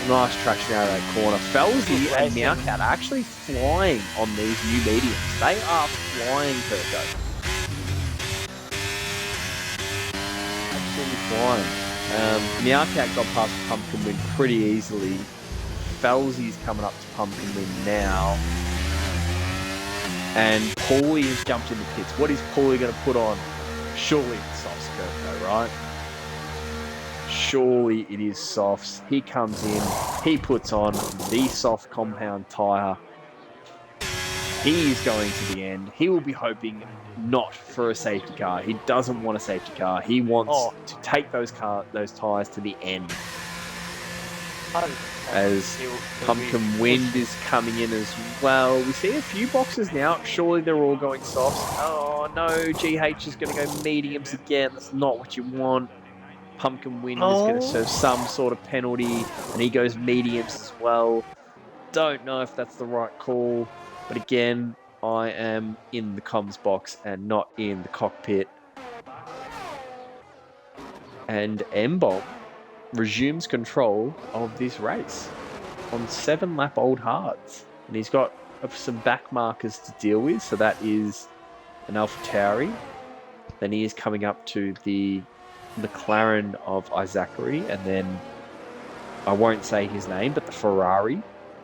Nice traction out of that corner. Felzy and Meowcat are actually flying on these new mediums. They are flying, Kirko. Absolutely flying. Meowcat got past Pumpkin Wing pretty easily. Felzy's coming up to Pumpkin Wing now. And Paulie has jumped in the pits. What is Paulie going to put on? Surely it's softs, Kirko, right? Surely it is softs. He comes in, he puts on the soft compound tyre. He is going to the end. He will be hoping not for a safety car. He doesn't want a safety car. He wants to take those tyres to the end. As Pumpkin Wind is coming in as well. We see a few boxes now. Surely they're all going softs. Oh no, GH is going to go mediums again. That's not what you want. Pumpkin Wind is going to serve some sort of penalty, and he goes mediums as well. Don't know if that's the right call, but again, I am in the comms box and not in the cockpit. And M-Bomb resumes control of this race on 7-lap old hards, and he's got some back markers to deal with. So that is an AlphaTauri. Then he is coming up to the McLaren of Isaachery, and then I won't say his name, but the Ferrari.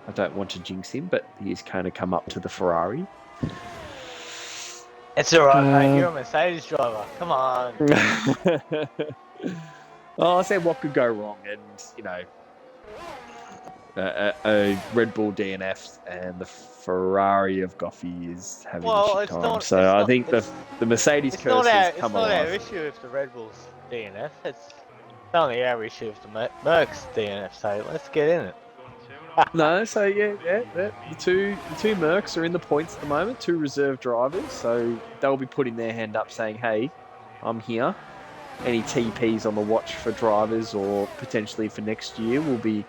I don't want to jinx him, but he's kind of come up to the Ferrari. It's alright, mate. You're a Mercedes driver. Come on. I said what could go wrong, and a Red Bull DNF and the Ferrari of Goffey is having a shit time. So I think the Mercedes curse has come alive. It's not our issue if the Red Bull's DNF. It's only our issue if the Merc's DNF. So let's get in it. No, so yeah. The two Mercs are in the points at the moment. 2 reserve drivers, so they'll be putting their hand up, saying, "Hey, I'm here." Any TPs on the watch for drivers, or potentially for next year, will be,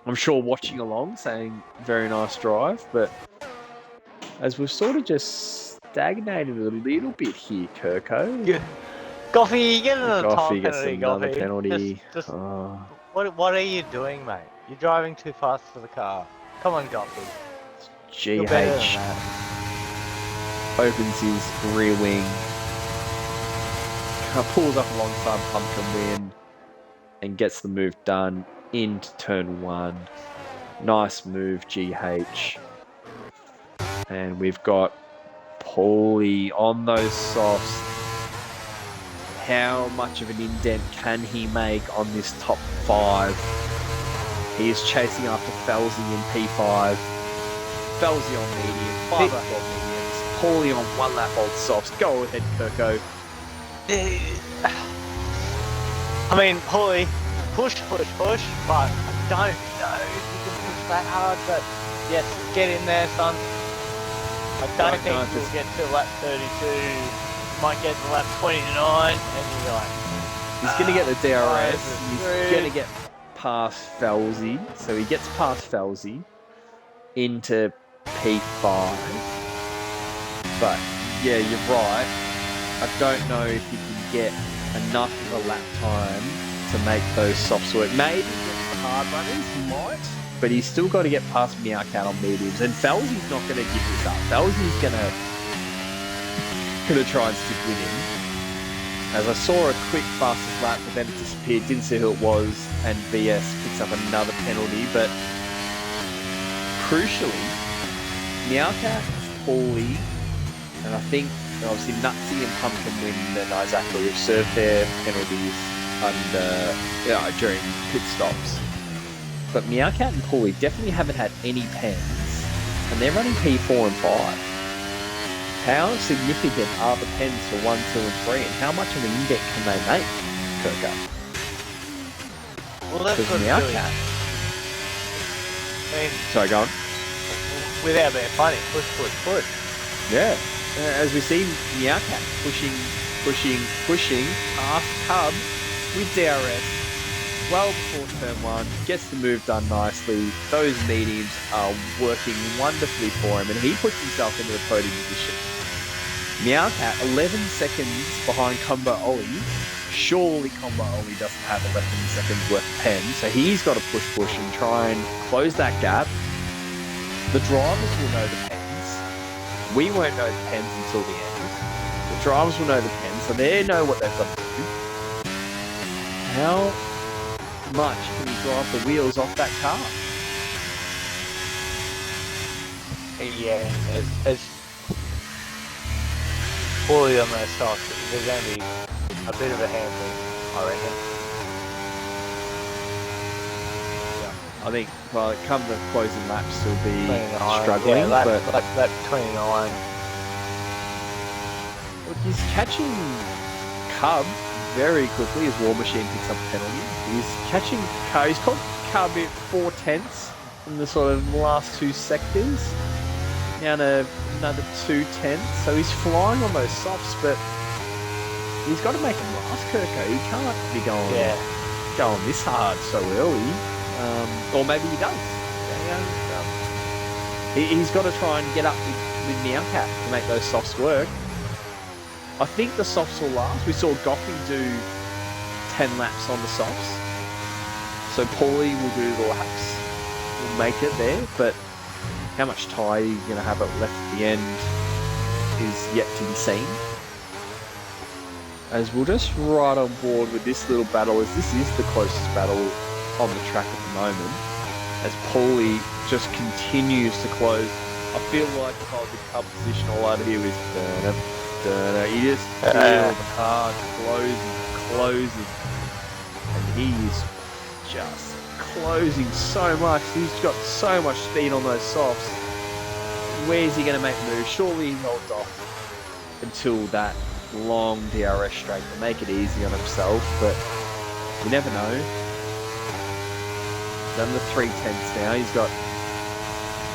I'm sure, watching along, saying, "Very nice drive." But as we've sort of just stagnated a little bit here, Kirko. Yeah. Goffey, get another time gets penalty, another Goffey. penalty. What are you doing, mate? You're driving too fast for the car. Come on, Goffey. GH opens his rear wing, pulls up alongside Pumpkin Wind, and gets the move done into turn 1. Nice move, GH. And we've got Paulie on those softs. How much of an indent can he make on this top 5? He is chasing after Felzy in P5. Felzy on medium, 5 lap old mediums. Paulie on 1 lap old softs. Go ahead, Kirko. I mean, Paulie, push, but I don't know if you can push that hard. But yes, get in there, son. I don't think we'll get to lap 32. Might get to lap 29, and you're like, he's going to get the DRS. He's going to get past Felzy. So he gets past Felzy into P5. But yeah, you're right. I don't know if he can get enough of a lap time to make those softs work. Maybe against the hard runners, he might. But he's still got to get past Meowcat on mediums. And Felzy's not going to give this up. Felzy's going to try and stick with him. As I saw a quick fastest lap, but then it disappeared. Didn't see who it was. And VS picks up another penalty. But crucially, Meowcat, Paulie, and I think obviously Nutsy and Pumpkin Win and Isaac have served their penalties during pit stops. But Meowcat and Paulie definitely haven't had any pens, and they're running P4 and 5. How significant are the pens for 1, 2, and 3, and how much of an indent can they make, Kirko? Well, that's Because what's Meowcat. I mean, Sorry, go on. without being funny, push. Yeah. As we see Meowcat pushing past Cub with DRS well before turn 1, gets the move done nicely. Those mediums are working wonderfully for him, and he puts himself into the podium position. Meowcat, 11 seconds behind Combo Ollie. Surely Combo Ollie doesn't have 11 seconds worth of pen, so he's got to push and try and close that gap. The drivers will know the pens. We won't know the pens until the end. The drivers will know the pens, so they know what they've got to do. How much can he drive the wheels off that car? Yeah, it's fully on those stocks. There's going to be a bit of a handling, I reckon. I think, well, come the closing laps, he'll be 29, struggling, yeah, lap 29. Look, he's catching Cub very quickly as War Machine picks up a penalty. He's catching Cub. He's caught Cub at 4/10 in the sort of last 2 sectors. Down to another 2/10. So he's flying on those softs, but he's got to make him last, Kirko. He can't be going this hard so early. Or maybe he does. He's got to try and get up with Meowcat to make those softs work. I think the softs will last. We saw Goffy do 10 laps on the softs. So Paulie will do the laps. We'll make it there. But how much tyre he's going to have left at the end is yet to be seen. As we'll just ride on board with this little battle, as this is the closest battle on the track at the moment. As Paulie just continues to close. I feel like if I was in cup position, all I'd hear is you just feel the car closing. And he's just closing so much. He's got so much speed on those softs. Where's he going to make the move? Surely he holds off until that long DRS straight to make it easy on himself, but you never know. Done the 3/10s now. He's got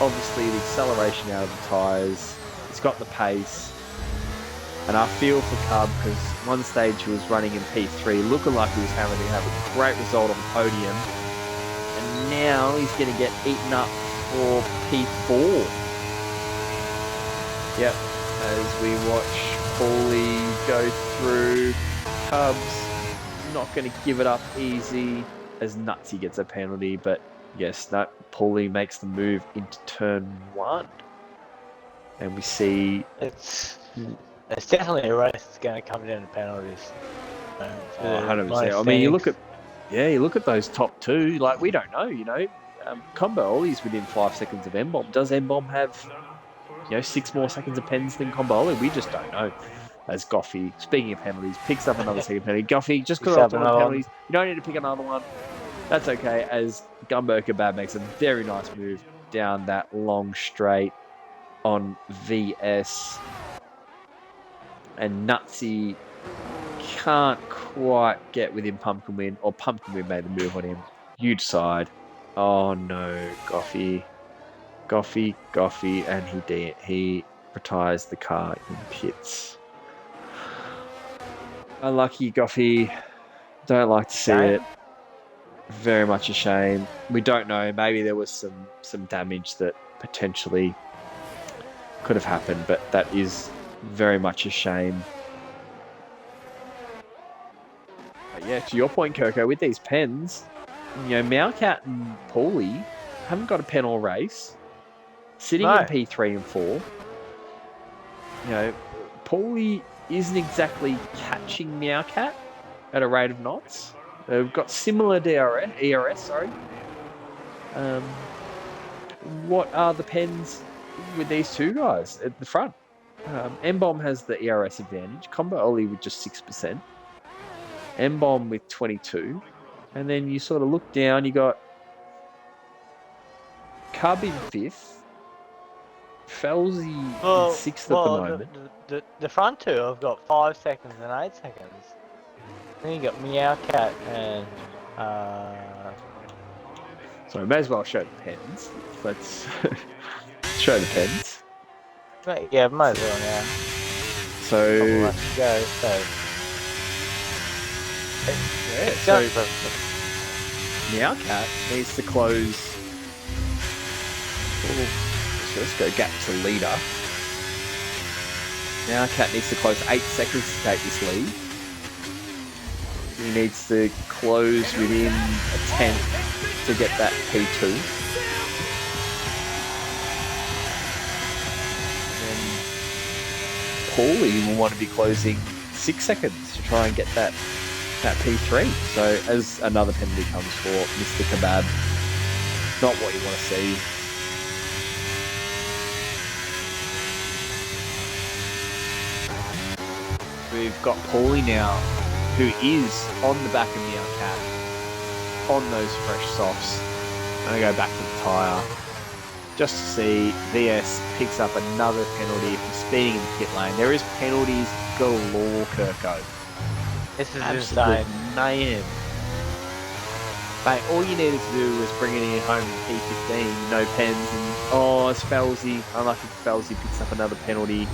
obviously the acceleration out of the tyres. He's got the pace. And I feel for Cub because one stage he was running in P3, looking like he was having to have a great result on the podium. And now he's going to get eaten up for P4. Yep, as we watch Paulie go through, Cubs not going to give it up easy as Nutsy gets a penalty, but yes, Paulie makes the move into turn 1. And we see... It's definitely a race that's going to come down to penalties. 100%. I mean, you look at those top 2, like, we don't know, Combo Ollie's within 5 seconds of M-Bomb. Does M-Bomb have, 6 more seconds of pens than Combo Ollie? We just don't know. As Goffy, speaking of penalties, picks up another second penalty. Goffy, just because I've done penalties, you don't need to pick another one. That's okay, as Gumbo Kebab makes a very nice move down that long straight on VS. And Nutsy can't quite get within Pumpkin Win, or Pumpkin Win made the move on him. You decide. Oh no, Goffy, and he retires the car in pits. Unlucky, Goffy. Don't like to see it. Very much a shame. We don't know. Maybe there was some damage that potentially could have happened, but that is very much a shame. But yeah, to your point, Kirko, with these pens, Meowcat and Paulie haven't got a pen or race, sitting in No. P3 and 4. Paulie isn't exactly catching Meowcat at a rate of knots. We've got similar ERS, sorry. What are the pens with these two guys at the front? M-Bomb has the ERS advantage. Combo Ollie with just 6%. M-Bomb with 22. And then you sort of look down, you got Cub in 5th. Felzy in 6th at the moment. The front two have got 5 seconds and 8 seconds. Then you got Meowcat and So we may as well show the pens. Let's show the pens. yeah, might as well now. So Let's go. Meowcat needs to close. So let's go gap to leader. Meowcat needs to close 8 seconds to take this lead. He needs to close within a 10th to get that P2. And then Paulie will want to be closing 6 seconds to try and get that P3. So as another penalty comes for Mr. Kebab, not what you want to see. We've got Paulie now, who is on the back of Meowcat, on those fresh softs. I'm going to go back to the tyre, just to see VS picks up another penalty for speeding in the pit lane. There is penalties galore, Kirko. This is Absolute insane. mayhem. Mate, all you needed to do was bring it in home in P15, no pens, and it's Felzy. Unlucky Felzy picks up another penalty.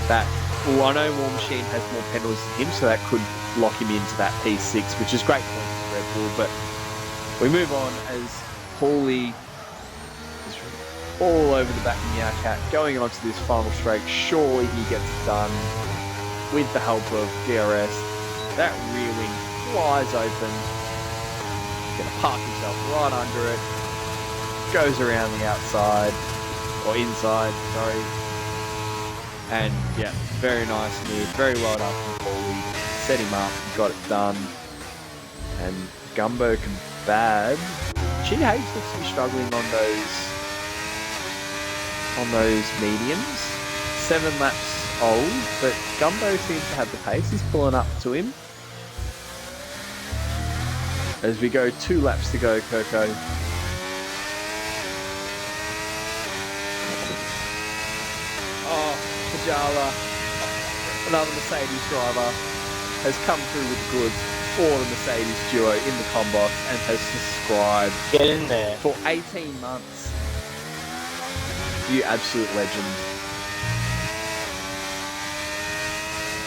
I know War Machine has more penalties than him, so that could lock him into that P6, which is great points for Red Bull. But we move on as Paulie is all over the back of Meowcat, going on to this final straight. Surely he gets it done with the help of DRS. That rear wing flies open. He's going to park himself right under it. Goes around the outside, or inside, sorry. And yeah, very nice move, very well done from Paulie. Set him up, got it done. And Gumbo Kebab, GH looks to be struggling on those mediums. 7 laps old, but Gumbo seems to have the pace. He's pulling up to him. As we go 2 laps to go, Kirko. Pajala, another Mercedes driver, has come through with the goods for the Mercedes duo in the combox and has subscribed. Get in there. For 18 months. You absolute legend.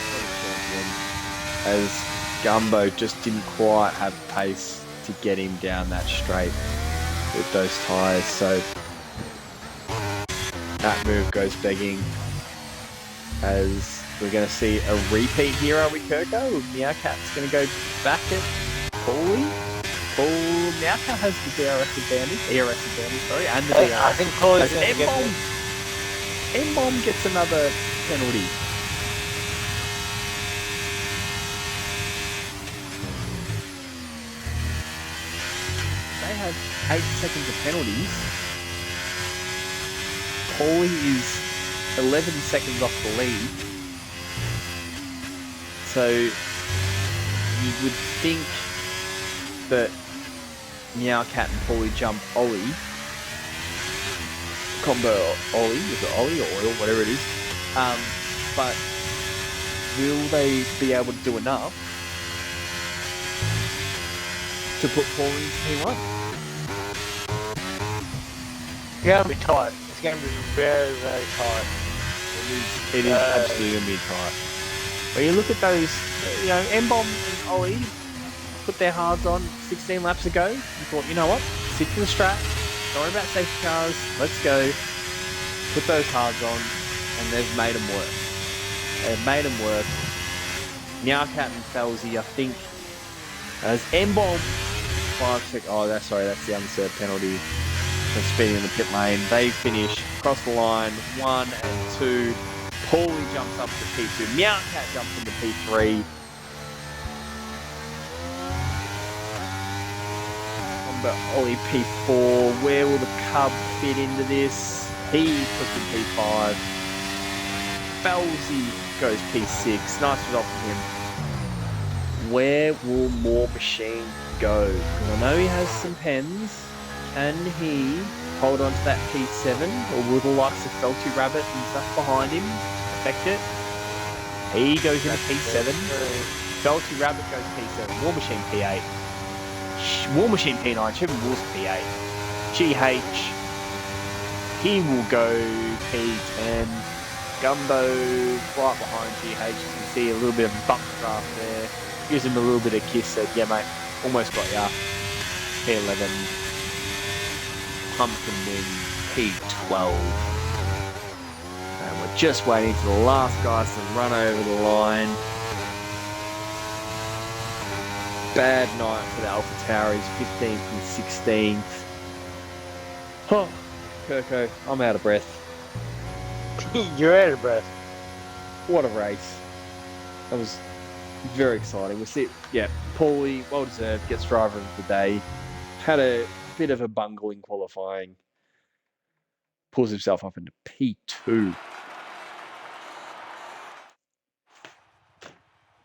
What a champion. As Gumbo just didn't quite have pace to get him down that straight with those tyres. So that move goes begging. As we're going to see a repeat here, are we, Kirko? Meowcat's going to go back at Paulie. Meowcat has the ERS advantage, and the DRS. I think Paulie's As going to get M-Bomb gets another penalty. They have 8 seconds of penalties. Paulie is 11 seconds off the lead. So you would think that Meowcat and Paulie jump Ollie. Combo Ollie, is it Ollie or Oil, whatever it is. But will they be able to do enough to put Paulie into P1? It's going to be tight. It's going to be very, very tight. It is absolutely going to be tight. When you look at those, M-Bomb and Ollie, put their hards on 16 laps ago and thought, you know what, stick to the strat, don't worry about safety cars, let's go, put those hards on, and they've made them work. They've made them work. Meowcat and Felzy, I think, as M-Bomb 5 seconds. Oh, that's the unserved penalty for speeding in the pit lane. They finish across the line, 1 and 2. Paulie jumps up to P2. Meowcat jumps into P3. Ollie P4. Where will the Cub fit into this? He puts in P5. Felzy goes P6. Nice result from him. Where will More Machine go? Because I know he has some pens. Can he hold on to that P7? Or will the likes of Felty Rabbit and stuff behind him affect it? He goes into P7. Felty Rabbit goes P7. War Machine P8. War Machine P9. Chevy Wolves P8. GH. He will go P10. Gumbo right behind GH. You can see a little bit of bump draft there. Gives him a little bit of kiss. Said, yeah, mate, almost got ya. P11. Pumpkin win P12. And we're just waiting for the last guys to run over the line. Bad night for the Alpha Tauris, 15th and 16th. Oh, Kirko, I'm out of breath. You're out of breath. What a race. That was very exciting. We'll see. Yeah, Paulie, well deserved, gets driver of the day. Had a bit of a bungle in qualifying. Pulls himself up into P2.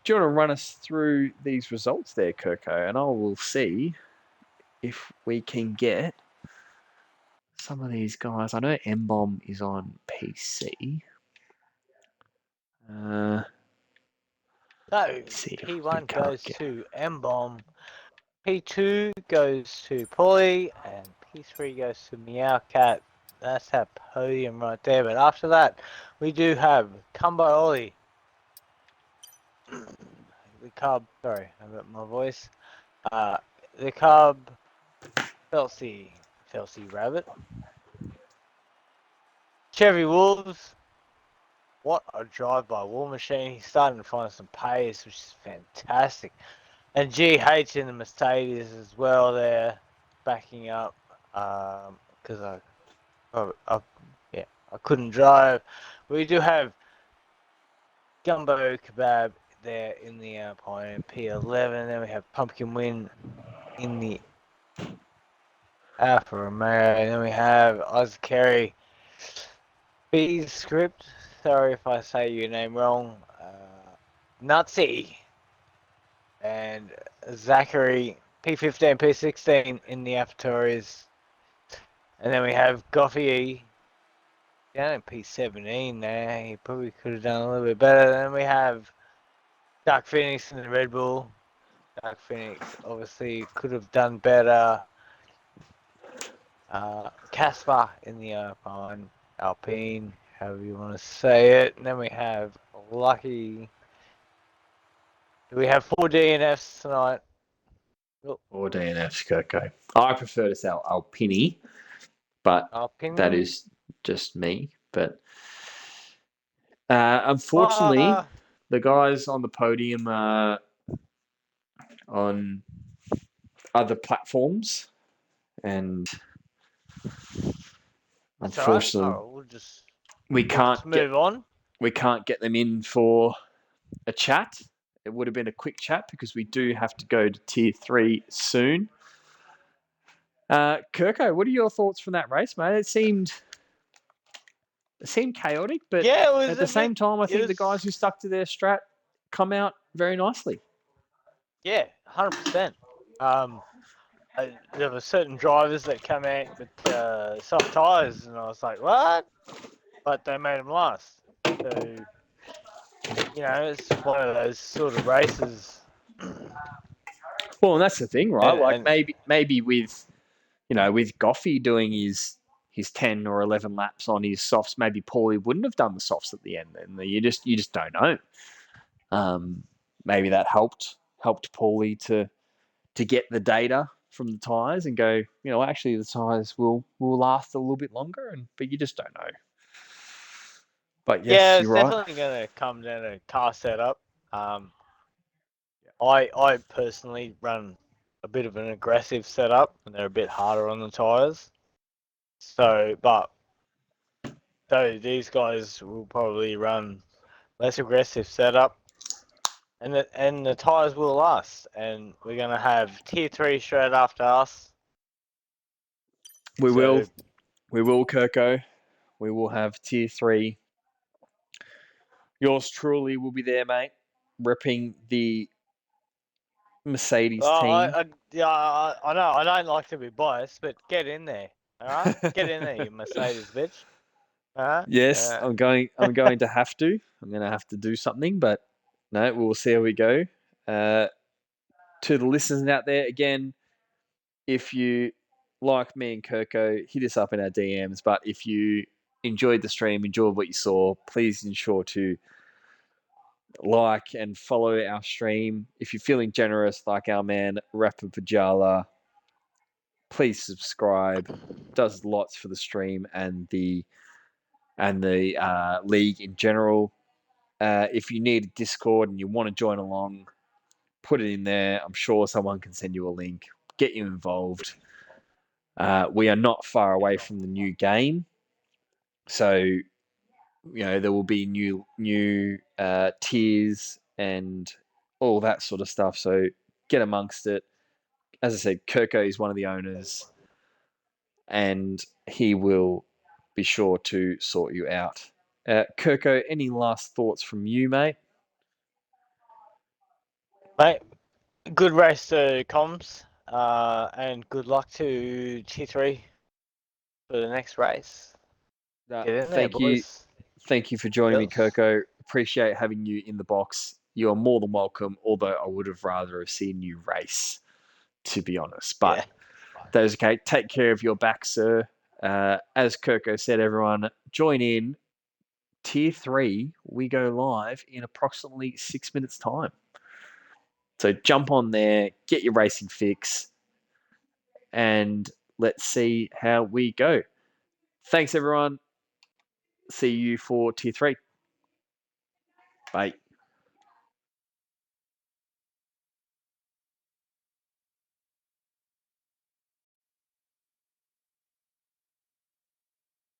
Do you want to run us through these results there, Kirko? And I will see if we can get some of these guys. I know M-Bomb is on PC. So See if we P1 can't goes get... to M-Bomb, P2 goes to Paulie, and P3 goes to Meowcat. That's that podium right there. But after that, we do have Cumbo Ollie. The Cub, sorry, I got my voice. The Cub, Felcy Rabbit, Chevy Wolves. What a drive by War Machine. He's starting to find some pace, which is fantastic. And GH in the Mercedes as well there, backing up, because I couldn't drive. We do have Gumbo Kebab there in the Alpine P11. Then we have Pumpkin Win in the Alfa Romeo. And then we have Ozkerry B's script. Sorry if I say your name wrong. Nutsy. And Zachary P15, P16 in the AlphaTauris. And then we have Goffey down in P17 there. He probably could have done a little bit better. Then we have Dark Phoenix in the Red Bull. Dark Phoenix obviously could have done better. Casper in the Alpine, however you want to say it. And then we have Lucky. We have 4 DNFs tonight. Or DNFs, Kirko. I prefer to say Alpini, but Alpine. that is just me. But unfortunately, the guys on the podium are on other platforms, and unfortunately, right. We'll just move on. We can't get them in for a chat. It would have been a quick chat because we do have to go to Tier 3 soon. Kirko, what are your thoughts from that race, mate? It seemed chaotic, but at the same time, I think the guys who stuck to their strat come out very nicely. Yeah, 100%. There were certain drivers that come out with soft tyres, and I was like, what? But they made them last. So, it's one of those sort of races. Well, and that's the thing, right? And maybe with Goffey doing his 10 or 11 laps on his softs, maybe Paulie wouldn't have done the softs at the end. And you just don't know. Maybe that helped Paulie to to get the data from the tires and go, actually the tires will last a little bit longer, but you just don't know. But yes, Yeah, you're it's right. definitely going to come down to car setup. I personally run a bit of an aggressive setup, and they're a bit harder on the tires. So these guys will probably run less aggressive setup, and the tires will last. And we're going to have tier 3 straight after us. We So will, Kirko. We will have tier 3. Yours truly will be there, mate, repping the Mercedes team. I know I don't like to be biased, but get in there, all right? Get in there, you Mercedes bitch. Yes, I'm going. I'm going to have to. I'm going to have to do something, but no, we'll see how we go. To the listeners out there, again, if you like me and Kirko, hit us up in our DMs. But if you enjoyed the stream, enjoyed what you saw, please ensure to like and follow our stream. If you're feeling generous, like our man Rapper Pajala, please subscribe. Does lots for the stream and the league in general. If you need a Discord and you want to join along, put it in there. I'm sure someone can send you a link, get you involved. We are not far away from the new game, so there will be new tiers and all that sort of stuff. So get amongst it. As I said, Kirko is one of the owners, and he will be sure to sort you out. Kirko, any last thoughts from you, mate? Mate, good race to comms, and good luck to tier 3 for the next race. Get in there, Thank you. boys. Thank you for joining me, Girls. Kirko. Appreciate having you in the box. You are more than welcome, although I would have rather have seen you race, to be honest. But Yeah. that is okay. Take care of your back, sir. As Kirko said, everyone, join in. Tier 3, we go live in approximately 6 minutes' time. So jump on there, get your racing fix, and let's see how we go. Thanks, everyone. See you for Tier 3. Bye.